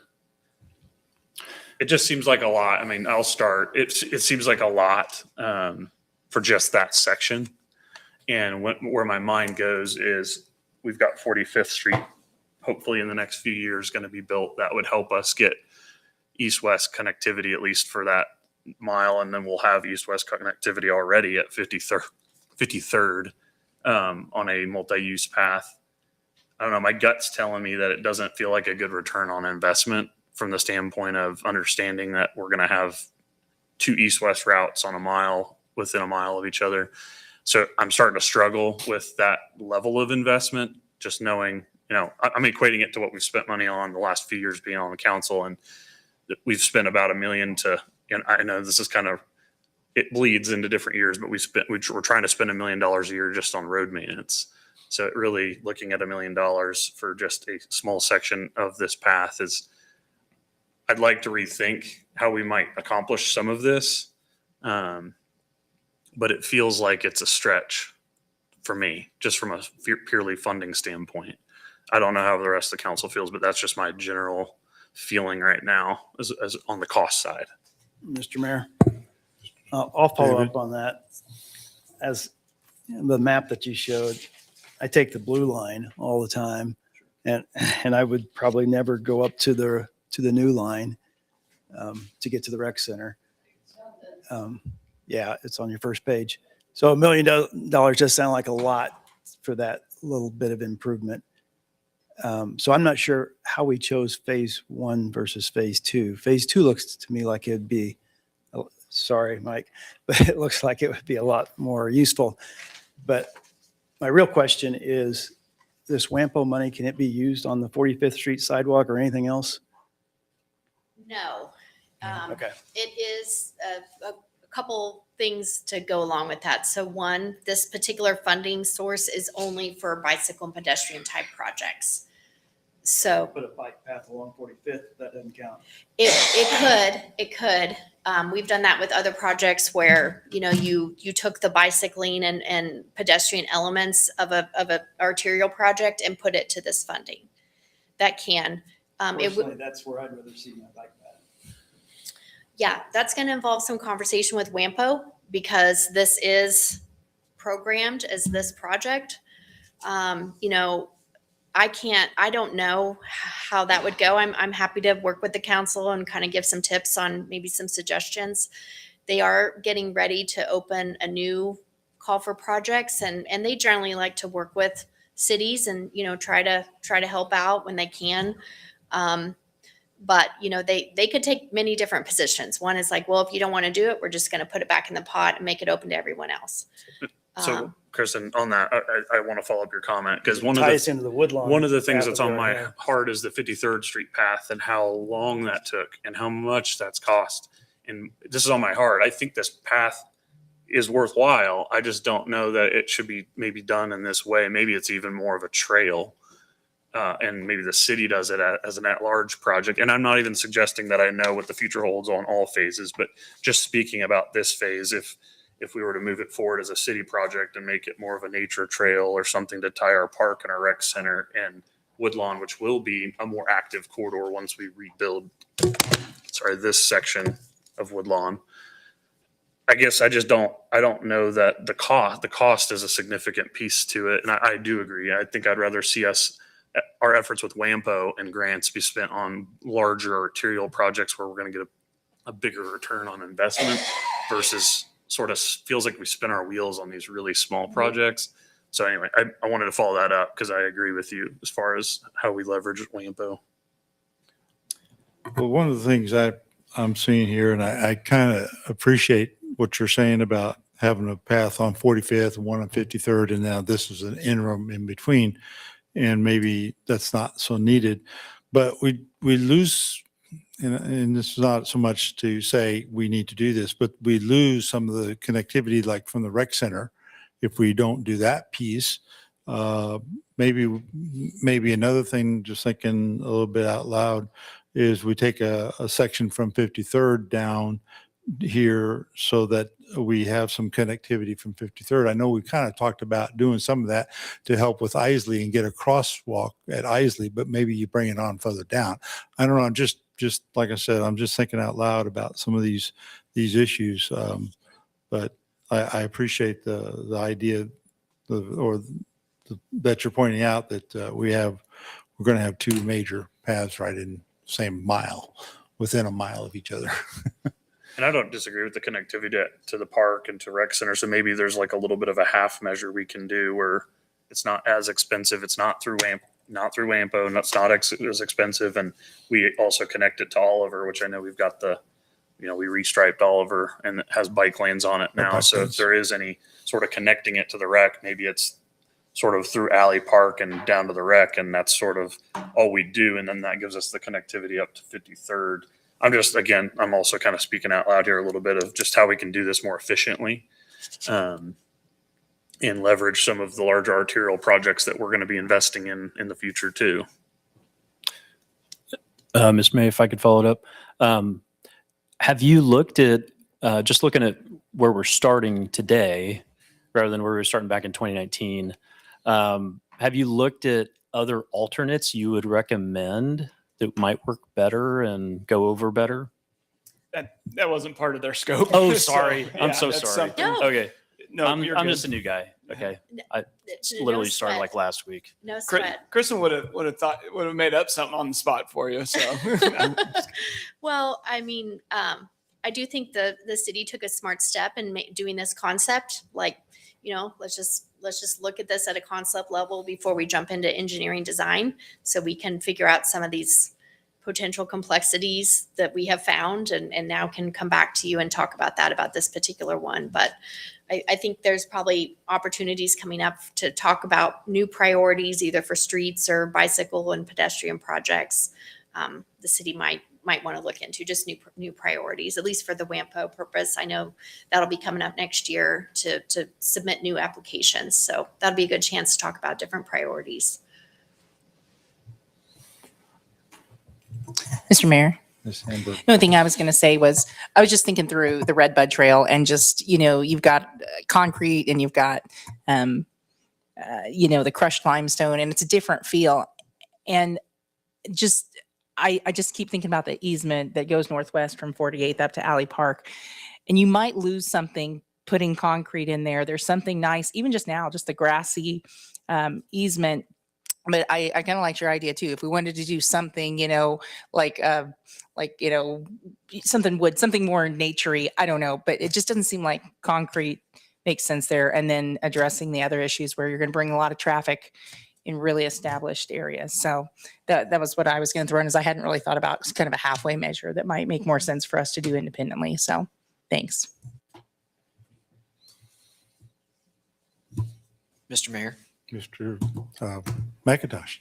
It just seems like a lot. I mean, I'll start. It seems like a lot for just that section. And where my mind goes is we've got 45th Street, hopefully in the next few years, going to be built. That would help us get east-west connectivity, at least for that mile. And then we'll have east-west connectivity already at 53rd on a multi-use path. I don't know. My gut's telling me that it doesn't feel like a good return on investment from the standpoint of understanding that we're going to have two east-west routes on a mile within a mile of each other. So I'm starting to struggle with that level of investment, just knowing, I'm equating it to what we've spent money on the last few years being on the council. And we've spent about $1 million and I know this is kind of, it bleeds into different years, but we're trying to spend $1 million a year just on road maintenance. So it really looking at $1 million for just a small section of this path I'd like to rethink how we might accomplish some of this. But it feels like it's a stretch for me, just from a purely funding standpoint. I don't know how the rest of the council feels, but that's just my general feeling right now as on the cost side. Mr. Mayor, I'll follow David? up on that. As the map that you showed, I take the blue line all the time, and I would probably never go up to the new line to get to the rec center. Yeah, it's on your first page. So $1 million does sound like a lot for that little bit of improvement. So I'm not sure how we chose phase 1 versus phase 2. Phase 2 looks to me like it'd be, sorry, Mike, but it looks like it would be a lot more useful. But my real question is, this WAMPO money, can it be used on the 45th Street sidewalk or anything else? No. Okay. It is a couple things to go along with that. So one, this particular funding source is only for bicycle and pedestrian type projects. So Put a bike path along 45th, that doesn't count. it could. We've done that with other projects where, you took the bicycling and pedestrian elements of a arterial project and put it to this funding. That can. Personally, that's where I'd rather see my bike path. Yeah, that's going to involve some conversation with WAMPO because this is programmed as this project. I don't know how that would go. I'm happy to work with the council and kind of give some tips on maybe some suggestions. They are getting ready to open a new call for projects and they generally like to work with cities and, try to help out when they can. But they could take many different positions. One is like, well, if you don't want to do it, we're just going to put it back in the pot and make it open to everyone else. So, Kristen, on that, I want to follow up your comment because one Ties of into the Woodlawn. the things path that's that on we my already have. heart is the 53rd Street path and how long that took and how much that's cost. And this is on my heart. I think this path is worthwhile. I just don't know that it should be maybe done in this way. Maybe it's even more of a trail. And maybe the city does it as an at-large project. And I'm not even suggesting that I know what the future holds on all phases, but just speaking about this phase, if we were to move it forward as a city project and make it more of a nature trail or something to tie our park and our rec center and Woodlawn, which will be a more active corridor once we rebuild, this section of Woodlawn. I guess I don't know that the cost is a significant piece to it. And I do agree. I think I'd rather see our efforts with WAMPO and grants be spent on larger arterial projects where we're going to get a bigger return on investment versus sort of feels like we spin our wheels on these really small projects. So anyway, I wanted to follow that up because I agree with you as far as how we leverage WAMPO. Well, one of the things I'm seeing here, and I kind of appreciate what you're saying about having a path on 45th and one on 53rd, and now this is an interim in between, and maybe that's not so needed. But we lose, and this is not so much to say we need to do this, but we lose some of the connectivity, like from the rec center, if we don't do that piece. Maybe another thing, just thinking a little bit out loud, is we take a section from 53rd down here so that we have some connectivity from 53rd. I know we kind of talked about doing some of that to help with Isley and get a crosswalk at Isley, but maybe you bring it on further down. I don't know. I'm just like I said, I'm just thinking out loud about some of these issues. But I appreciate the idea that you're pointing out that we're going to have two major paths right in the same mile, within a mile of each other. And I don't disagree with the connectivity to the park and to rec center. So maybe there's like a little bit of a half measure we can do where it's not as expensive. It's not through WAMPO, and it's not as expensive. And we also connect it to Oliver, which I know we've got we restriped Oliver and it has bike lanes on it now. So if there is any sort of connecting it to the rec, maybe it's sort of through Alley Park and down to the rec. And that's sort of all we do. And then that gives us the connectivity up to 53rd. I'm also kind of speaking out loud here a little bit of just how we can do this more efficiently and leverage some of the larger arterial projects that we're going to be investing in the future too. Ms. May, if I could follow it up. Have you looked at, just looking at where we're starting today, rather than where we were starting back in 2019, have you looked at other alternates you would recommend that might work better and go over better? That wasn't part of their scope. Oh, So, sorry. I'm yeah, so that's sorry. something- No. Okay. No, I'm you're good. just a new guy. Okay. I No literally started sweat. like last week. No sweat. Kristen would have made up something on the spot for you. So Well, I mean, I do think the city took a smart step in doing this concept. Like, let's just look at this at a concept level before we jump into engineering design, so we can figure out some of these potential complexities that we have found, and now can come back to you and talk about this particular one. But I think there's probably opportunities coming up to talk about new priorities, either for streets or bicycle and pedestrian projects. The city might want to look into just new priorities, at least for the WAMPO purpose. I know that'll be coming up next year to submit new applications. So that'll be a good chance to talk about different priorities. Mr. Mayor. Ms. Hamburg. The only thing I was going to say was, I was just thinking through the Red Bud Trail and just, you've got concrete and you've got, the crushed limestone, and it's a different feel. And just, I just keep thinking about the easement that goes northwest from 48th up to Alley Park. And you might lose something putting concrete in there. There's something nice, even just now, just the grassy easement. But I kind of liked your idea too. If we wanted to do something, something more naturey, I don't know, but it just doesn't seem like concrete makes sense there. And then addressing the other issues where you're going to bring a lot of traffic in really established areas. So that was what I was going to throw in, is I hadn't really thought about kind of a halfway measure that might make more sense for us to do independently. So thanks. Mr. Mayor, Mr. McIntosh.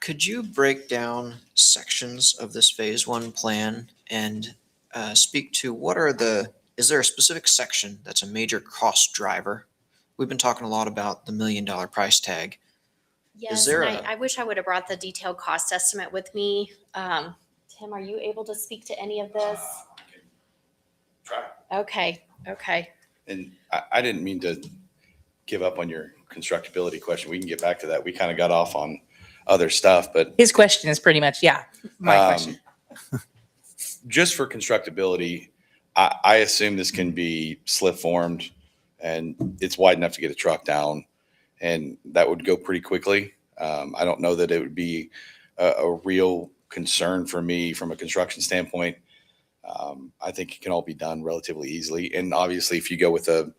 could you break down sections of this phase one plan and speak to is there a specific section that's a major cost driver? We've been talking a lot about the $1 million price tag. Yes, there and I wish I would have brought the detailed cost estimate with me. Tim, are you able to speak to any of this? Try. Okay. And I didn't mean to give up on your constructability question. We can get back to that. We kind of got off on other stuff, but His question is pretty much, my question. just for constructability, I assume this can be slip formed and it's wide enough to get a truck down, and that would go pretty quickly. I don't know that it would be a real concern for me from a construction standpoint. I think it can all be done relatively easily. And obviously, if you go with a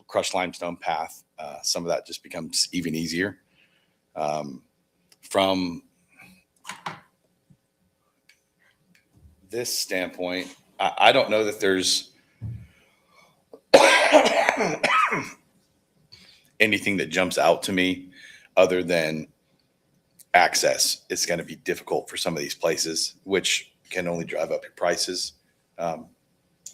crushed limestone path, some of that just becomes even easier. From this standpoint, I don't know that there's anything that jumps out to me other than access. It's going to be difficult for some of these places, which can only drive up your prices.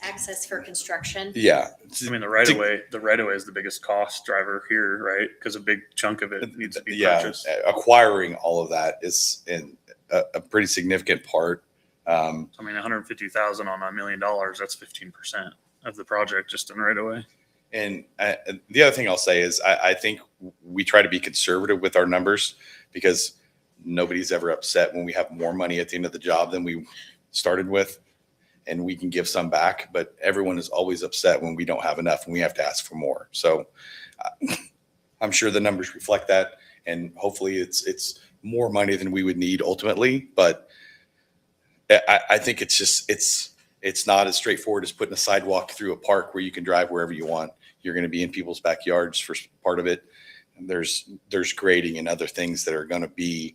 Access for construction. Yeah. I mean, the right of way is the biggest cost driver here, right? Because a big chunk of it needs to be Yeah, purchased. acquiring all of that is a pretty significant part Um, I mean, 150,000 on $1 million, that's 15% of the project just in right away. And the other thing I'll say is I think we try to be conservative with our numbers because nobody's ever upset when we have more money at the end of the job than we started with, and we can give some back, but everyone is always upset when we don't have enough and we have to ask for more. So I'm sure the numbers reflect that, and hopefully it's more money than we would need ultimately, but I think it's not as straightforward as putting a sidewalk through a park where you can drive wherever you want. You're going to be in people's backyards for part of it. And there's grading and other things that are going to be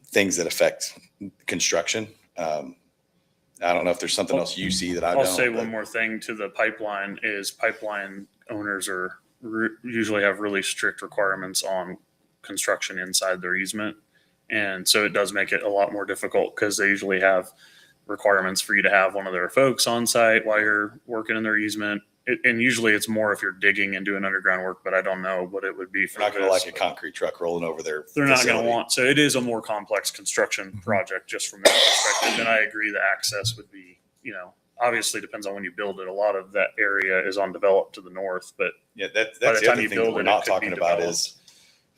things that affect construction. I don't know if there's something else you see that I don't. I'll say but- one more thing to the pipeline is pipeline owners usually have really strict requirements on construction inside their easement. And so it does make it a lot more difficult because they usually have requirements for you to have one of their folks on site while you're working in their easement. And usually it's more if you're digging and doing underground work, but I don't know what it would be for They're not going to this. like a concrete truck rolling over there. They're not going to want, so it is a more complex construction project just from that perspective. And I agree the access would be, obviously depends on when you build it. A lot of that area is undeveloped to the north, but Yeah, By that's the the time other you thing that build we're it, not it could be talking about developed.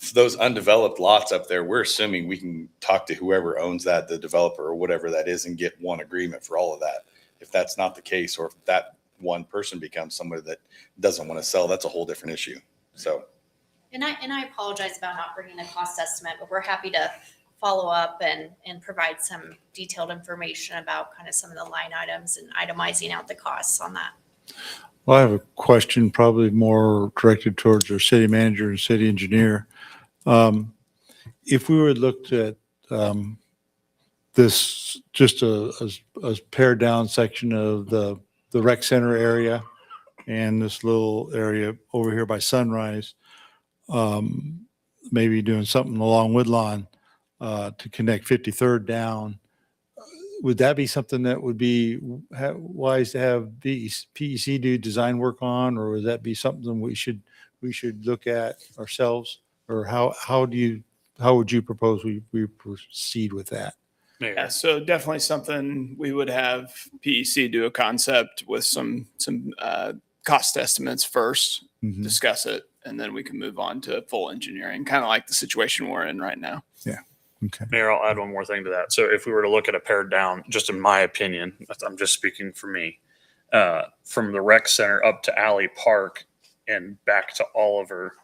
is those undeveloped lots up there. We're assuming we can talk to whoever owns that, the developer or whatever that is, and get one agreement for all of that. If that's not the case, or if that one person becomes somebody that doesn't want to sell, that's a whole different issue. So And I apologize about not bringing a cost estimate, but we're happy to follow up and provide some detailed information about kind of some of the line items and itemizing out the costs on that. Well, I have a question probably more directed towards our city manager and city engineer. If we were looked at this, just a pared down section of the rec center area and this little area over here by Sunrise, maybe doing something along Woodlawn to connect 53rd down. Would that be something that would be wise to have PEC do design work on, or would that be something we should look at ourselves? Or how would you propose we proceed with that? Yeah, so definitely something we would have PEC do a concept with some cost estimates first, Mhm. discuss it, and then we can move on to full engineering, kind of like the situation we're in right now. Okay. Mayor, I'll add one more thing to that. So if we were to look at a pared down, just in my opinion, I'm just speaking for me, from the rec center up to Alley Park and back to Oliver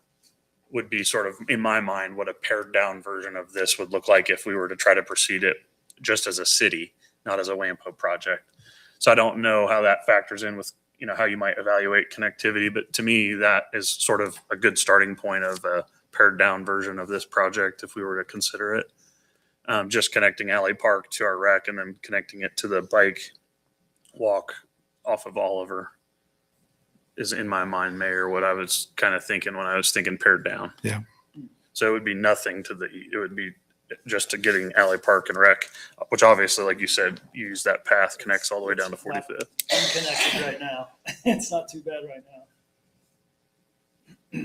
would be sort of, in my mind, what a pared down version of this would look like if we were to try to proceed it just as a city, not as a WAMPO project. So I don't know how that factors in with, how you might evaluate connectivity, but to me, that is sort of a good starting point of a pared down version of this project if we were to consider it. Just connecting Alley Park to our rec and then connecting it to the bike walk off of Oliver is, in my mind, Mayor, what I was kind of thinking when I was thinking pared down. Yeah. So it would be nothing it would be just to getting Alley Park and rec, which obviously, like you said, you use that path, connects all the way down to 45th. Unconnected right now. It's not too bad right now.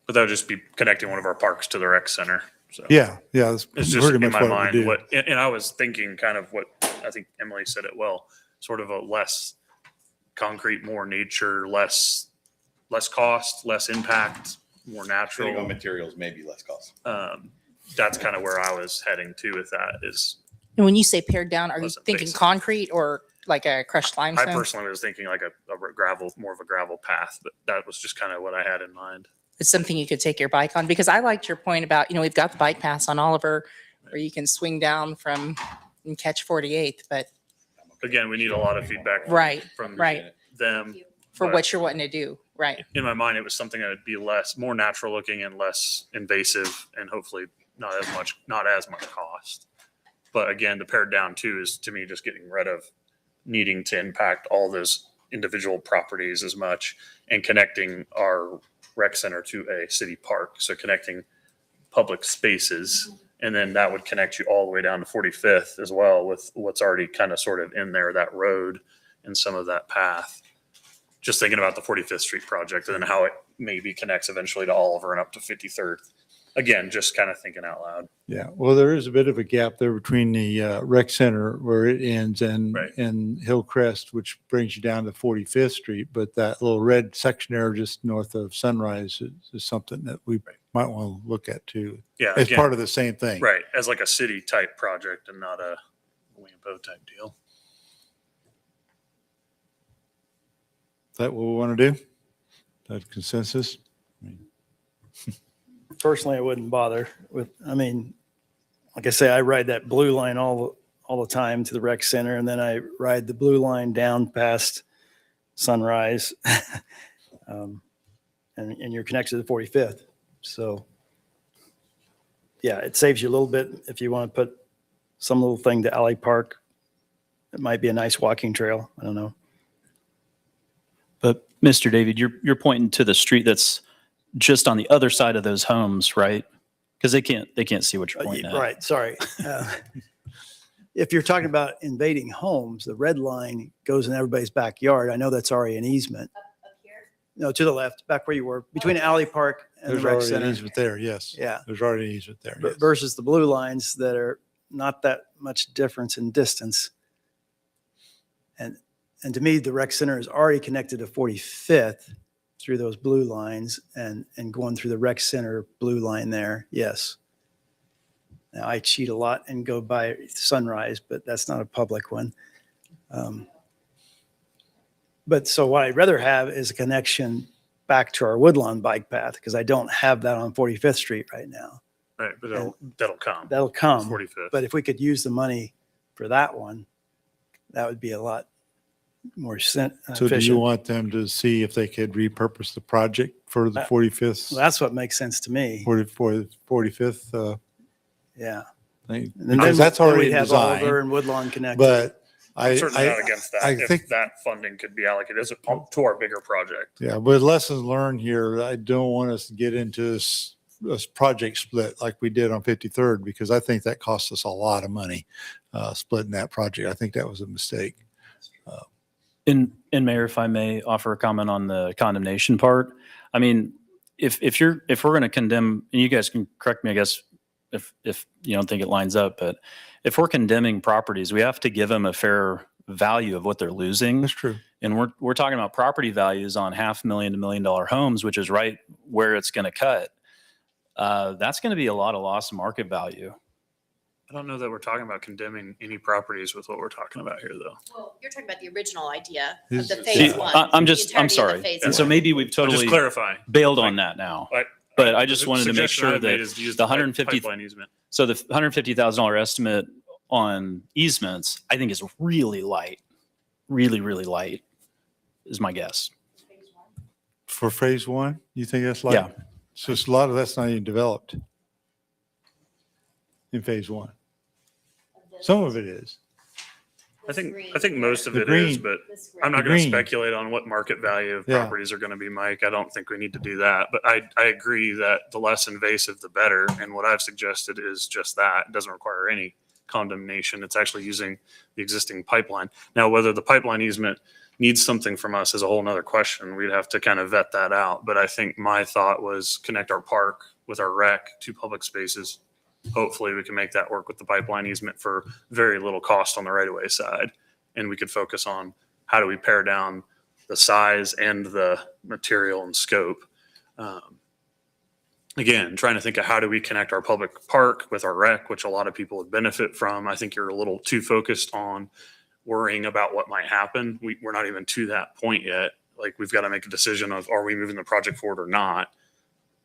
But that would just be connecting one of our parks to the rec center. So Yeah. That's it's just pretty in much my what we mind do. and I was thinking kind of what I think Emily said it well, sort of a less concrete, more nature, less cost, less impact, more depending on natural. materials, maybe less cost. That's kind of where I was heading to with that is And when you say pared down, are you Wasn't thinking basic. concrete or like a crushed I limestone? personally was thinking like a gravel, more of a gravel path, but that was just kind of what I had in mind. It's something you could take your bike on, because I liked your point about, we've got the bike paths on Oliver where you can swing down from and catch 48th, but Again, we need a lot of feedback from right. them. for But- what you're wanting to do. Right. In my mind, it was something that would be more natural looking and less invasive, and hopefully not as much cost. But again, the pared down too is to me just getting rid of needing to impact all those individual properties as much and connecting our rec center to a city park. So connecting public spaces, and then that would connect you all the way down to 45th as well with what's already kind of sort of in there, that road and some of that path. Just thinking about the 45th Street project and then how it maybe connects eventually to Oliver and up to 53rd. again, just kind of thinking out loud. Yeah, well, there is a bit of a gap there between the rec center where it ends Right. and Hillcrest, which brings you down to 45th Street. But that little red section there just north of Sunrise is something that we might want to look at too. Yeah. As again, part of the same thing. right. As like a city type project and not a WAMPO type deal. Is that what we want to do? Is that consensus? Personally, I wouldn't bother with, I mean, like I say, I ride that blue line all the time to the rec center, and then I ride the blue line down past Sunrise. And you're connected to the 45th. So yeah, it saves you a little bit if you want to put some little thing to Alley Park. It might be a nice walking trail. I don't know. But Mr. David, you're pointing to the street that's just on the other side of those homes, right? Because they can't see what you're pointing at. Right, sorry. If you're talking about invading homes, the red line goes in everybody's backyard. I know that's already an easement. Up here? No, to the left, back where you were, between Alley Park and There's the rec already an center. easement there, yes. Yeah. There's already an easement there. yes. Versus the blue lines that are not that much difference in distance. And to me, the rec center is already connected to 45th through those blue lines and going through the rec center blue line there. Yes. Now I cheat a lot and go by Sunrise, but that's not a public one. But so what I'd rather have is a connection back to our Woodlawn bike path, because I don't have that on 45th Street right now. Right. But that'll come. That'll come. 45th. But if we could use the money for that one, that would be a lot more So do efficient. you want them to see if they could repurpose the project for the 45th, Well, that's what makes sense to me. 45th Yeah. thing? And then Because that's then already we'd have designed, Alder and Woodlawn connected. but I'm certainly not against that. I if think, that funding could be allocated as to our bigger project. yeah, but lessons learned here, I don't want us to get into this project split like we did on 53rd, because I think that cost us a lot of money, splitting that project. I think that was a mistake. And Mayor, if I may offer a comment on the condemnation part. I mean, if we're going to condemn, and you guys can correct me, I guess, if you don't think it lines up, but if we're condemning properties, we have to give them a fair value of what they're losing. That's true. And we're talking about property values on $500,000 to $1 million homes, which is right where it's going to cut. That's going to be a lot of lost market value. I don't know that we're talking about condemning any properties with what we're talking about here, though. Well, you're talking about the original idea Is- of the See, phase See, one. I'm the I'm entirety of the sorry. phase And so one. maybe we've I'm totally just clarifying. bailed on that now. But I just wanted to make Suggestion I sure made that is use the pipe- 150 pipeline easement. So the $150,000 estimate on easements, I think, is really light, really, really light, is my guess. For phase one, you think that's like? Yeah. So it's a lot of that's not even developed in phase one. Some of it is. I think most of The it is, green. but I'm not The going to green. speculate on what market value of Yeah. properties are going to be, Mike. I don't think we need to do that. But I agree that the less invasive, the better. And what I've suggested is just that. It doesn't require any condemnation. It's actually using the existing pipeline. Now, whether the pipeline easement needs something from us is a whole nother question. We'd have to kind of vet that out. But I think my thought was connect our park with our rec to public spaces. Hopefully we can make that work with the pipeline easement for very little cost on the right of way side. And we could focus on how do we pare down the size and the material and scope. Again, trying to think of how do we connect our public park with our rec, which a lot of people would benefit from. I think you're a little too focused on worrying about what might happen. We're not even to that point yet. Like we've got to make a decision of are we moving the project forward or not?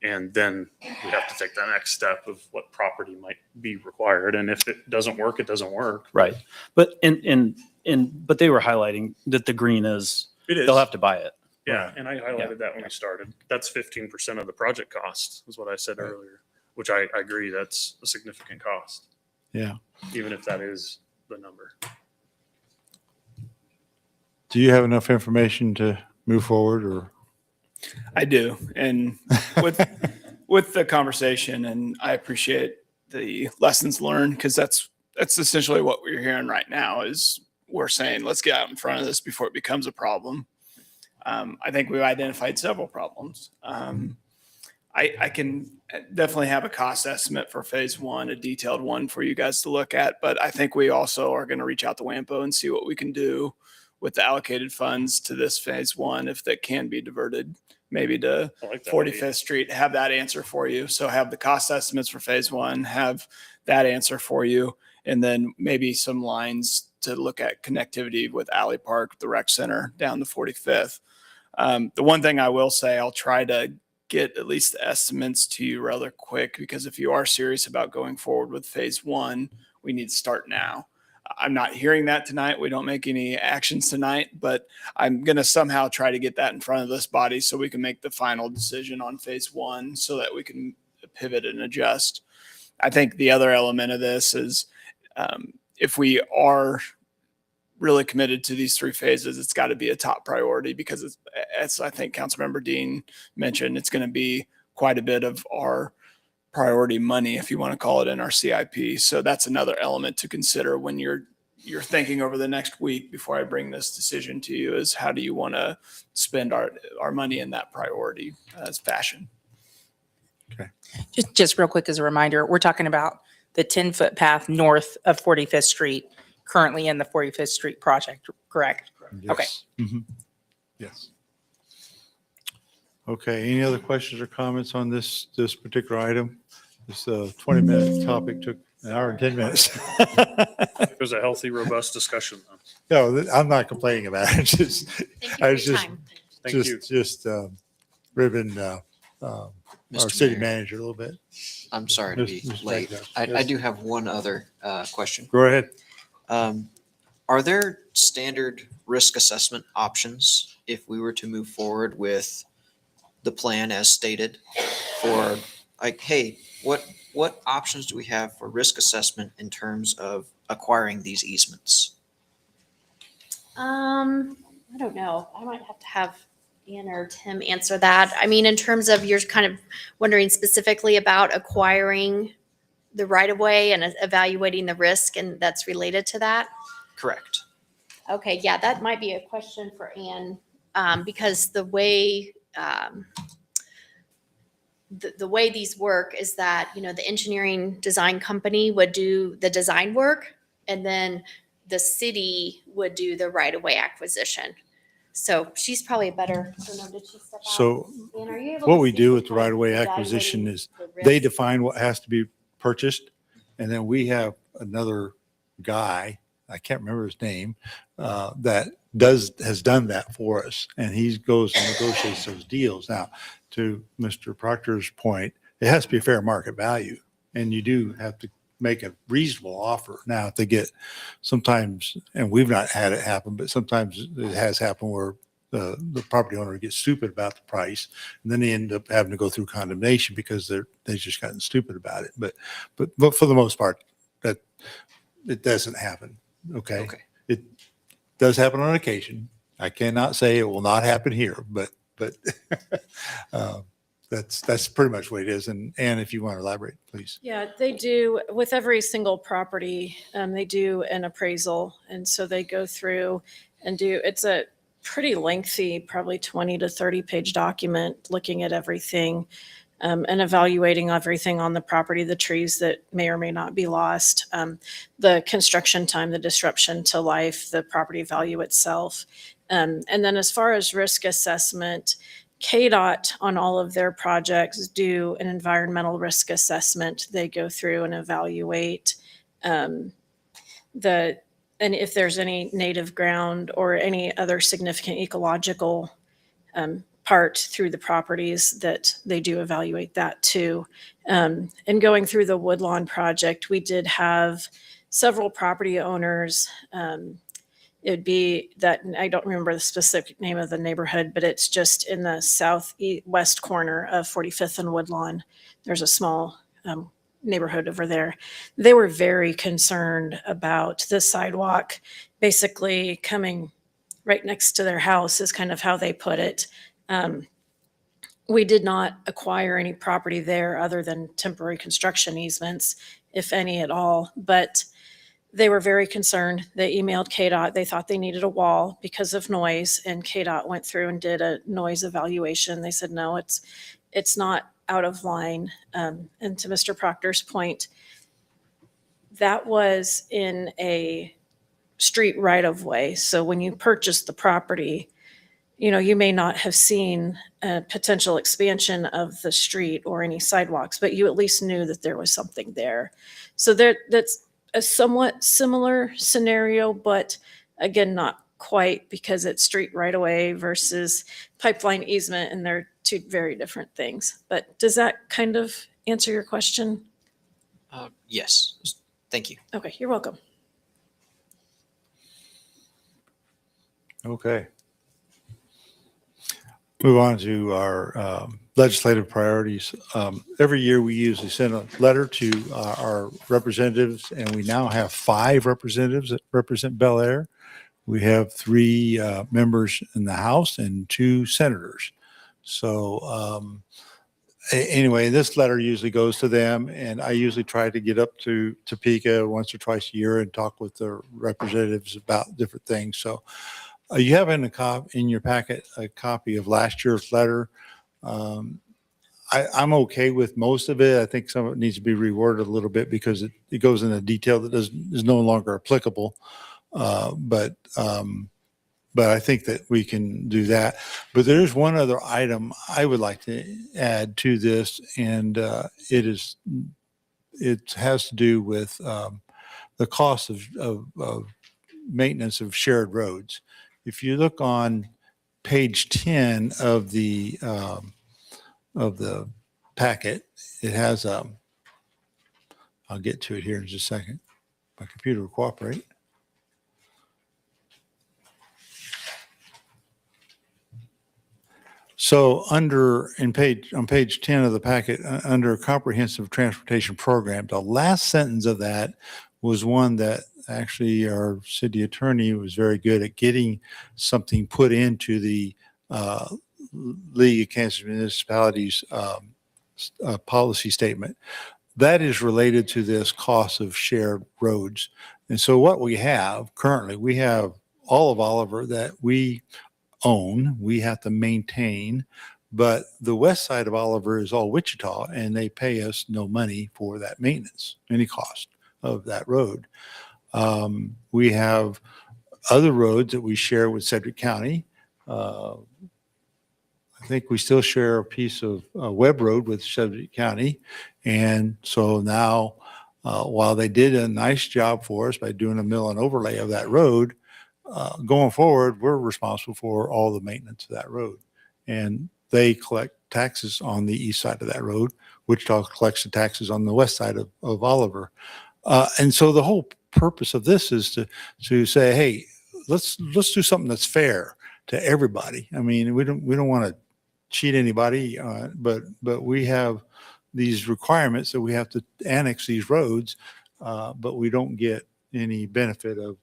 And then we have to take the next step of what property might be required. And if it doesn't work, it doesn't work. Right. But but they were highlighting that the green is, It is. they'll have to buy it. Yeah. And I highlighted that when we started. That's 15% of the project cost is what I said earlier, which I agree. That's a significant cost, Yeah. even if that is the number. Do you have enough information to move forward or? I do. And with the conversation, and I appreciate the lessons learned, because that's essentially what we're hearing right now is we're saying, let's get out in front of this before it becomes a problem. I think we've identified several problems. I can definitely have a cost estimate for phase one, a detailed one for you guys to look at. But I think we also are going to reach out to WAMPO and see what we can do with the allocated funds to this phase one, if that can be diverted maybe to I like that 45th idea. Street, have that answer for you. So have the cost estimates for phase one, have that answer for you, and then maybe some lines to look at connectivity with Alley Park, the rec center down to 45th. The one thing I will say, I'll try to get at least the estimates to you rather quick, because if you are serious about going forward with phase one, we need to start now. I'm not hearing that tonight. We don't make any actions tonight, but I'm going to somehow try to get that in front of this body so we can make the final decision on phase one so that we can pivot and adjust. I think the other element of this is if we are really committed to these three phases, it's got to be a top priority, because it's, as I think Councilmember Dean mentioned, it's going to be quite a bit of our priority money, if you want to call it, in our CIP. So that's another element to consider when you're thinking over the next week before I bring this decision to you, is how do you want to spend our money in that priority fashion. Just real quick as a reminder, we're talking about the 10-foot path north of 45th Street, currently in the 45th Street project, correct? Okay. Yes. Mhm. Yes. Okay, any other questions or comments on this particular item? This 20-minute topic took an hour and 10 minutes. It was a healthy, robust discussion. Though. No, I'm not complaining about it. Just, Thank you I for was your just, time. Thank you. just ribbing our Mr. city Mayor. manager a little bit. I'm sorry to be Mr. late. Baghdad. I Yes. do have one other question. Go ahead. Are there standard risk assessment options if we were to move forward with the plan as stated? For like, hey, what options do we have for risk assessment in terms of acquiring these easements? I don't know. I might have to have Ian or Tim answer that. I mean, in terms of, you're kind of wondering specifically about acquiring the right of way and evaluating the risk, and that's related to that. Correct. Okay, yeah, that might be a question for Ann, because the way the way these work is that, you know, the engineering design company would do the design work, and then the city would do the right of way acquisition. So she's probably better. I don't know, did she step out? So Ann, are you able what to we speak do to with the kind of right-of-way evaluating acquisition is the they risk? define what has to be purchased, and then we have another guy, I can't remember his name, that has done that for us, and he goes and negotiates those deals. Now, to Mr. Proctor's point, it has to be a fair market value, and you do have to make a reasonable offer. Now, if they get sometimes, and we've not had it happen, but sometimes it has happened where the property owner gets stupid about the price, and then they end up having to go through condemnation because they've just gotten stupid about it. But for the most part, that it doesn't happen. Okay. Okay. It does happen on occasion. I cannot say it will not happen here, but that's pretty much what it is. And if you want to elaborate, please. Yeah, they do, with every single property, they do an appraisal. And so they go through and it's a pretty lengthy, probably 20 to 30 page document, looking at everything and evaluating everything on the property, the trees that may or may not be lost, the construction time, the disruption to life, the property value itself. And then as far as risk assessment, KDOT on all of their projects do an environmental risk assessment. They go through and evaluate and if there's any native ground or any other significant ecological part through the properties, that they do evaluate that too. And going through the Woodlawn project, we did have several property owners. It'd be that, I don't remember the specific name of the neighborhood, but it's just in the southwest corner of 45th and Woodlawn. There's a small neighborhood over there. They were very concerned about the sidewalk basically coming right next to their house, is kind of how they put it. We did not acquire any property there other than temporary construction easements, if any at all, but they were very concerned. They emailed KDOT. They thought they needed a wall because of noise, and KDOT went through and did a noise evaluation. They said, no, it's not out of line. And to Mr. Proctor's point, that was in a street right of way. So when you purchase the property, you may not have seen a potential expansion of the street or any sidewalks, but you at least knew that there was something there. So that's a somewhat similar scenario, but again, not quite, because it's street right away versus pipeline easement, and they're two very different things. But does that kind of answer your question? Yes, thank you. Okay, you're welcome. Okay. Move on to our legislative priorities. Every year we usually send a letter to our representatives, and we now have 5 representatives that represent Bel Aire. We have 3 members in the House and 2 senators. So anyway, this letter usually goes to them, and I usually try to get up to Topeka once or twice a year and talk with the representatives about different things. So you have in your packet a copy of last year's letter. I'm okay with most of it. I think some of it needs to be reworded a little bit because it goes into detail that is no longer applicable. But I think that we can do that. But there's one other item I would like to add to this, and it has to do with the cost of maintenance of shared roads. If you look on page 10 of the packet, it has I'll get to it here in just a second. My computer will cooperate. So on page 10 of the packet, under comprehensive transportation program, the last sentence of that was one that actually our city attorney was very good at getting something put into the League of Kansas Municipalities policy statement. That is related to this cost of shared roads. And so what we have currently, we have all of Oliver that we own, we have to maintain, but the west side of Oliver is all Wichita, and they pay us no money for that maintenance, any cost of that road. We have other roads that we share with Sedgwick County. I think we still share a piece of Webb Road with Sedgwick County. And so now, while they did a nice job for us by doing a mill and overlay of that road, going forward, we're responsible for all the maintenance of that road. And they collect taxes on the east side of that road. Wichita collects the taxes on the west side of Oliver. And so the whole purpose of this is to say, hey, let's do something that's fair to everybody. I mean, we don't want to cheat anybody, but we have these requirements that we have to annex these roads, but we don't get any benefit of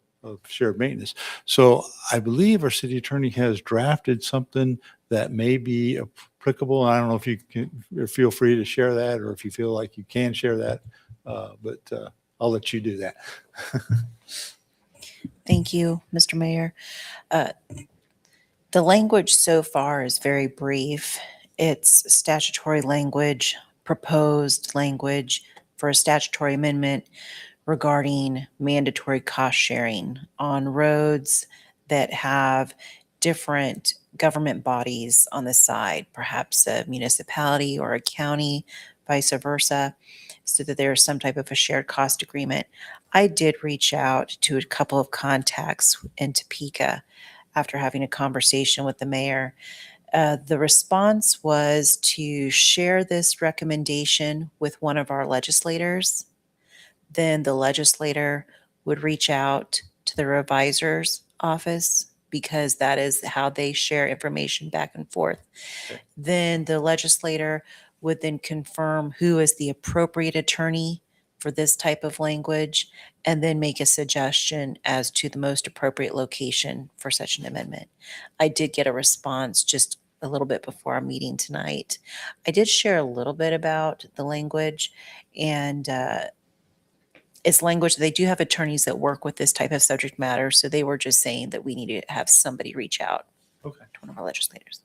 shared maintenance. So I believe our city attorney has drafted something that may be applicable. I don't know if you can feel free to share that, or if you feel like you can share that, but I'll let you do that. Thank you, Mr. Mayor. The language so far is very brief. It's statutory language, proposed language for a statutory amendment regarding mandatory cost sharing on roads that have different government bodies on the side, perhaps a municipality or a county, vice versa, so that there's some type of a shared cost agreement. I did reach out to a couple of contacts in Topeka after having a conversation with the mayor. The response was to share this recommendation with one of our legislators. Then the legislator would reach out to the revisor's office, because that is how they share information back and forth. Okay. Then the legislator would then confirm who is the appropriate attorney for this type of language, and then make a suggestion as to the most appropriate location for such an amendment. I did get a response just a little bit before our meeting tonight. I did share a little bit about the language, and it's language. They do have attorneys that work with this type of subject matter, so they were just saying that we need to have somebody reach out to one of our legislators.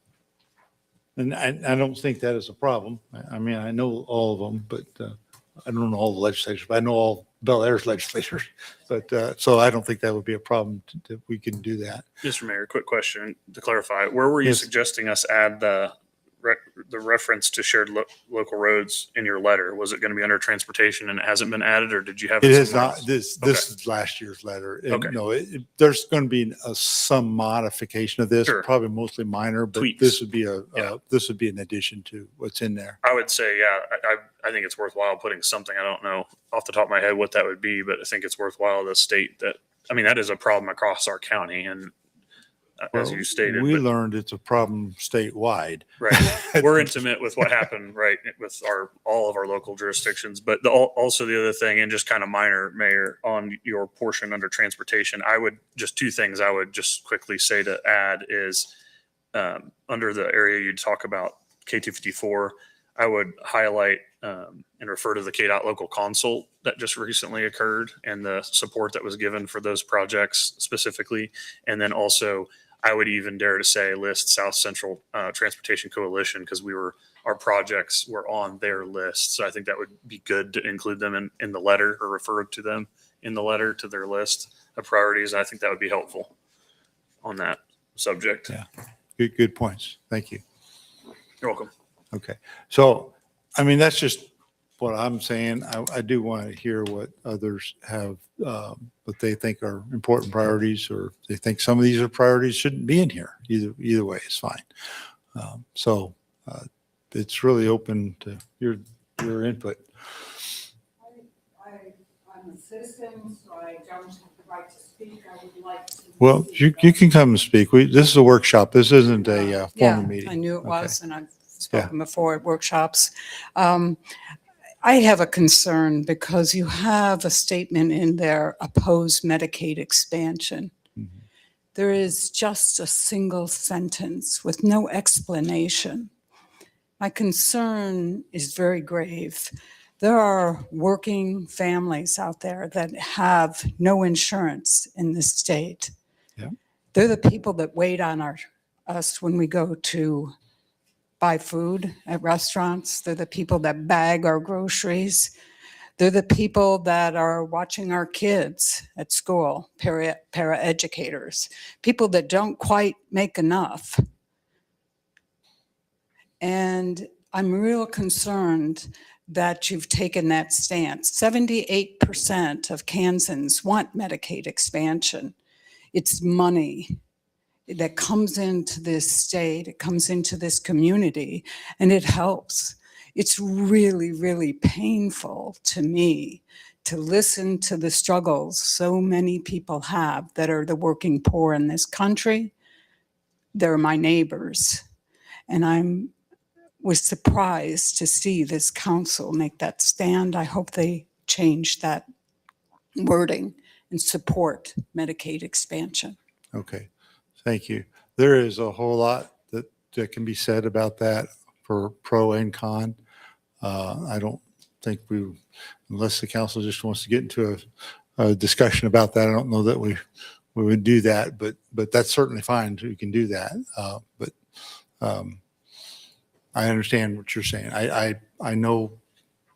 And I don't think that is a problem. I mean, I know all of them, but I don't know all the legislators, but I know all Bel Aire's legislators. But so I don't think that would be a problem that we can do that. Mr. Mayor, quick question to clarify. Where were you Yes. suggesting us add the reference to shared local roads in your letter? Was it going to be under transportation and it hasn't been added, or did you have? It is somewhere not, else? this is last year's letter. And Okay. no, there's going to be some modification of this, Sure. probably mostly minor, but Tweaks. this would be Yeah. this would be an addition to what's in there. I would say, yeah, I think it's worthwhile putting something. I don't know off the top of my head what that would be, but I think it's worthwhile to state that. I mean, that is a problem across our county, and as you stated, We but- learned it's a problem statewide. right, we're intimate with what happened, right, with all of our local jurisdictions. But also the other thing, and just kind of minor, Mayor, on your portion under transportation, I would just two things I would just quickly say to add is under the area you talk about K254, I would highlight and refer to the KDOT local consult that just recently occurred and the support that was given for those projects specifically. And then also, I would even dare to say list South Central Transportation Coalition, because our projects were on their list. So I think that would be good to include them in the letter or refer to them in the letter to their list of priorities. I think that would be helpful on that subject. Yeah. Good points. Thank you. You're welcome. Okay. So, I mean, that's just what I'm saying. I do want to hear what others have, what they think are important priorities, or they think some of these are priorities shouldn't be in here. Either way is fine. So it's really open to your input. I'm a citizen, so I don't have the right to speak. I would like to. Well, you can come and speak. This is a workshop. This isn't a formal meeting. I knew it Okay. was, and I've spoken before at workshops. I have a concern because you have a statement in there, oppose Medicaid expansion. Mhm. There is just a single sentence with no explanation. My concern is very grave. There are working families out there that have no insurance in this state. Yeah. They're the people that wait on us when we go to buy food at restaurants. They're the people that bag our groceries. They're the people that are watching our kids at school, para-educators, people that don't quite make enough. And I'm real concerned that you've taken that stance. 78% of Kansans want Medicaid expansion. It's money that comes into this state, it comes into this community, and it helps. It's really, really painful to me to listen to the struggles so many people have that are the working poor in this country. They're my neighbors. And was surprised to see this council make that stand. I hope they change that wording and support Medicaid expansion. Okay. Thank you. There is a whole lot that can be said about that for pro and con. I don't think unless the council just wants to get into a discussion about that, I don't know that we would do that, but that's certainly fine. We can do that. But I understand what you're saying. I know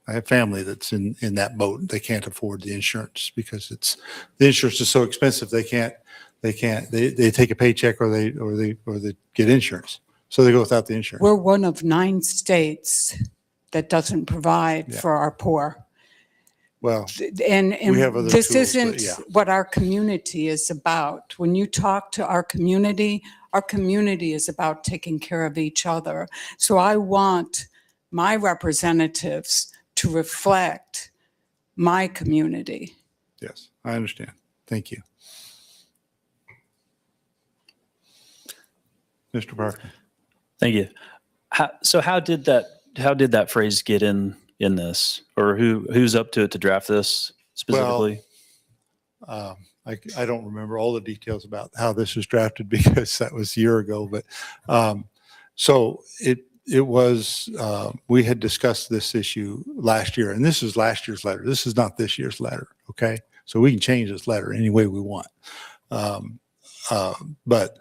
I have family that's in that boat. They can't afford the insurance because the insurance is so expensive. They take a paycheck or they get insurance. So they go without the insurance. We're one of 9 states that doesn't provide Yeah. for our poor. Well, And We have other this tools, but isn't yeah. what our community is about. When you talk to our community is about taking care of each other. So I want my representatives to reflect my community. yes, I understand. Thank you. Mr. Parker. Thank you. So how did that phrase get in this, or who's up to it to draft this specifically? I don't remember all the details about how this was drafted because that was a year ago, but so it was, we had discussed this issue last year, and this is last year's letter. This is not this year's letter. Okay. So we can change this letter any way we want. But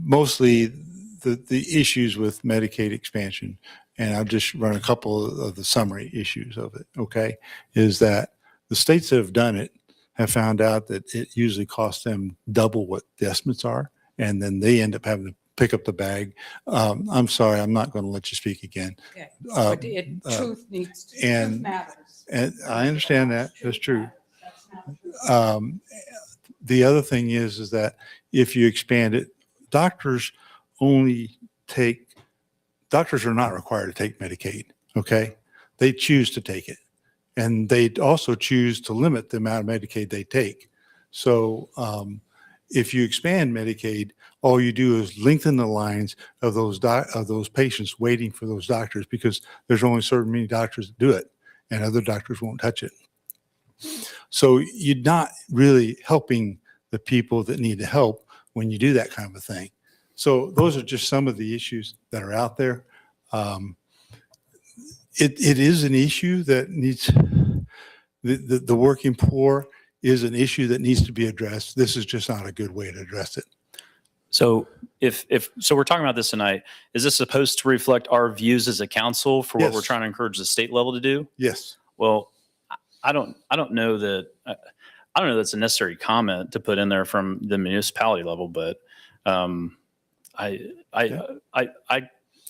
mostly the issues with Medicaid expansion, and I'll just run a couple of the summary issues of it, okay, is that the states that have done it have found out that it usually costs them double what the estimates are, and then they end up having to pick up the bag. I'm sorry, I'm not going to let you speak again. Okay. Uh, But truth needs, truth and- matters. And I understand that, that's true. That's not true. The other thing is that if you expand it, doctors are not required to take Medicaid, okay? They choose to take it. And they also choose to limit the amount of Medicaid they take. So if you expand Medicaid, all you do is lengthen the lines of those patients waiting for those doctors, because there's only certain many doctors that do it, and other doctors won't touch it. So you're not really helping the people that need the help when you do that kind of a thing. So those are just some of the issues that are out there. It is an issue that needs, the working poor is an issue that needs to be addressed. This is just not a good way to address it. So so we're talking about this tonight. Is this supposed to reflect our views as a council for what we're Yes. trying to encourage the state level to do? Yes. Well, I don't know that that's a necessary comment to put in there from the municipality level, but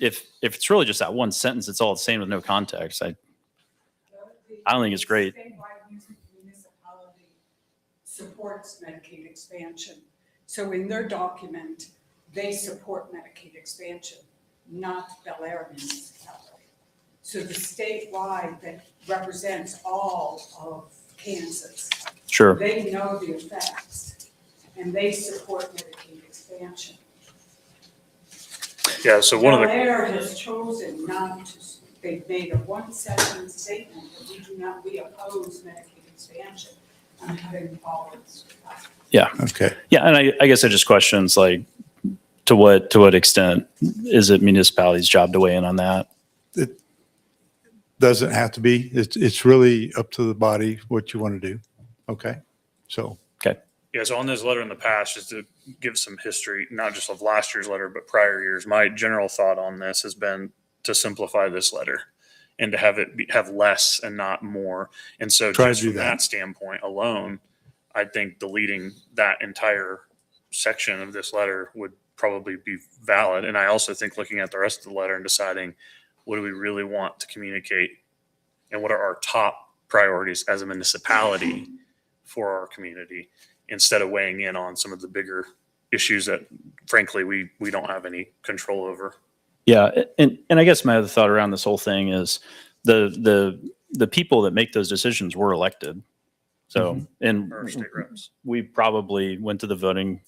if it's really just that one sentence, it's all the same with no context. I don't think it's great. Statewide municipality supports Medicaid expansion. So in their document, they support Medicaid expansion, not Bel Aire municipality. So the statewide that represents all of Kansas, Sure. they know the effects and they support Medicaid expansion. Yeah, so one of Bel the, Aire has chosen not to, they've made a one-sentence statement that we oppose Medicaid expansion. I'm having problems with that. Yeah. Okay. Yeah. And I guess I just questions like, to what extent is it municipality's job to weigh in on that? It doesn't have to be. It's really up to the body what you want to do. Okay. So. yeah, so on this letter in the past, just to give some history, not just of last year's letter, but prior years, my general thought on this has been to simplify this letter and to have it have less and not more. And so Try to just do from that. that standpoint alone, I think deleting that entire section of this letter would probably be valid. And I also think looking at the rest of the letter and deciding what do we really want to communicate and what are our top priorities as a municipality for our community, instead of weighing in on some of the bigger issues that frankly we don't have any control over. Yeah. And I guess my other thought around this whole thing is the people that make those decisions were elected. So, and Our state reps. we probably went to the voting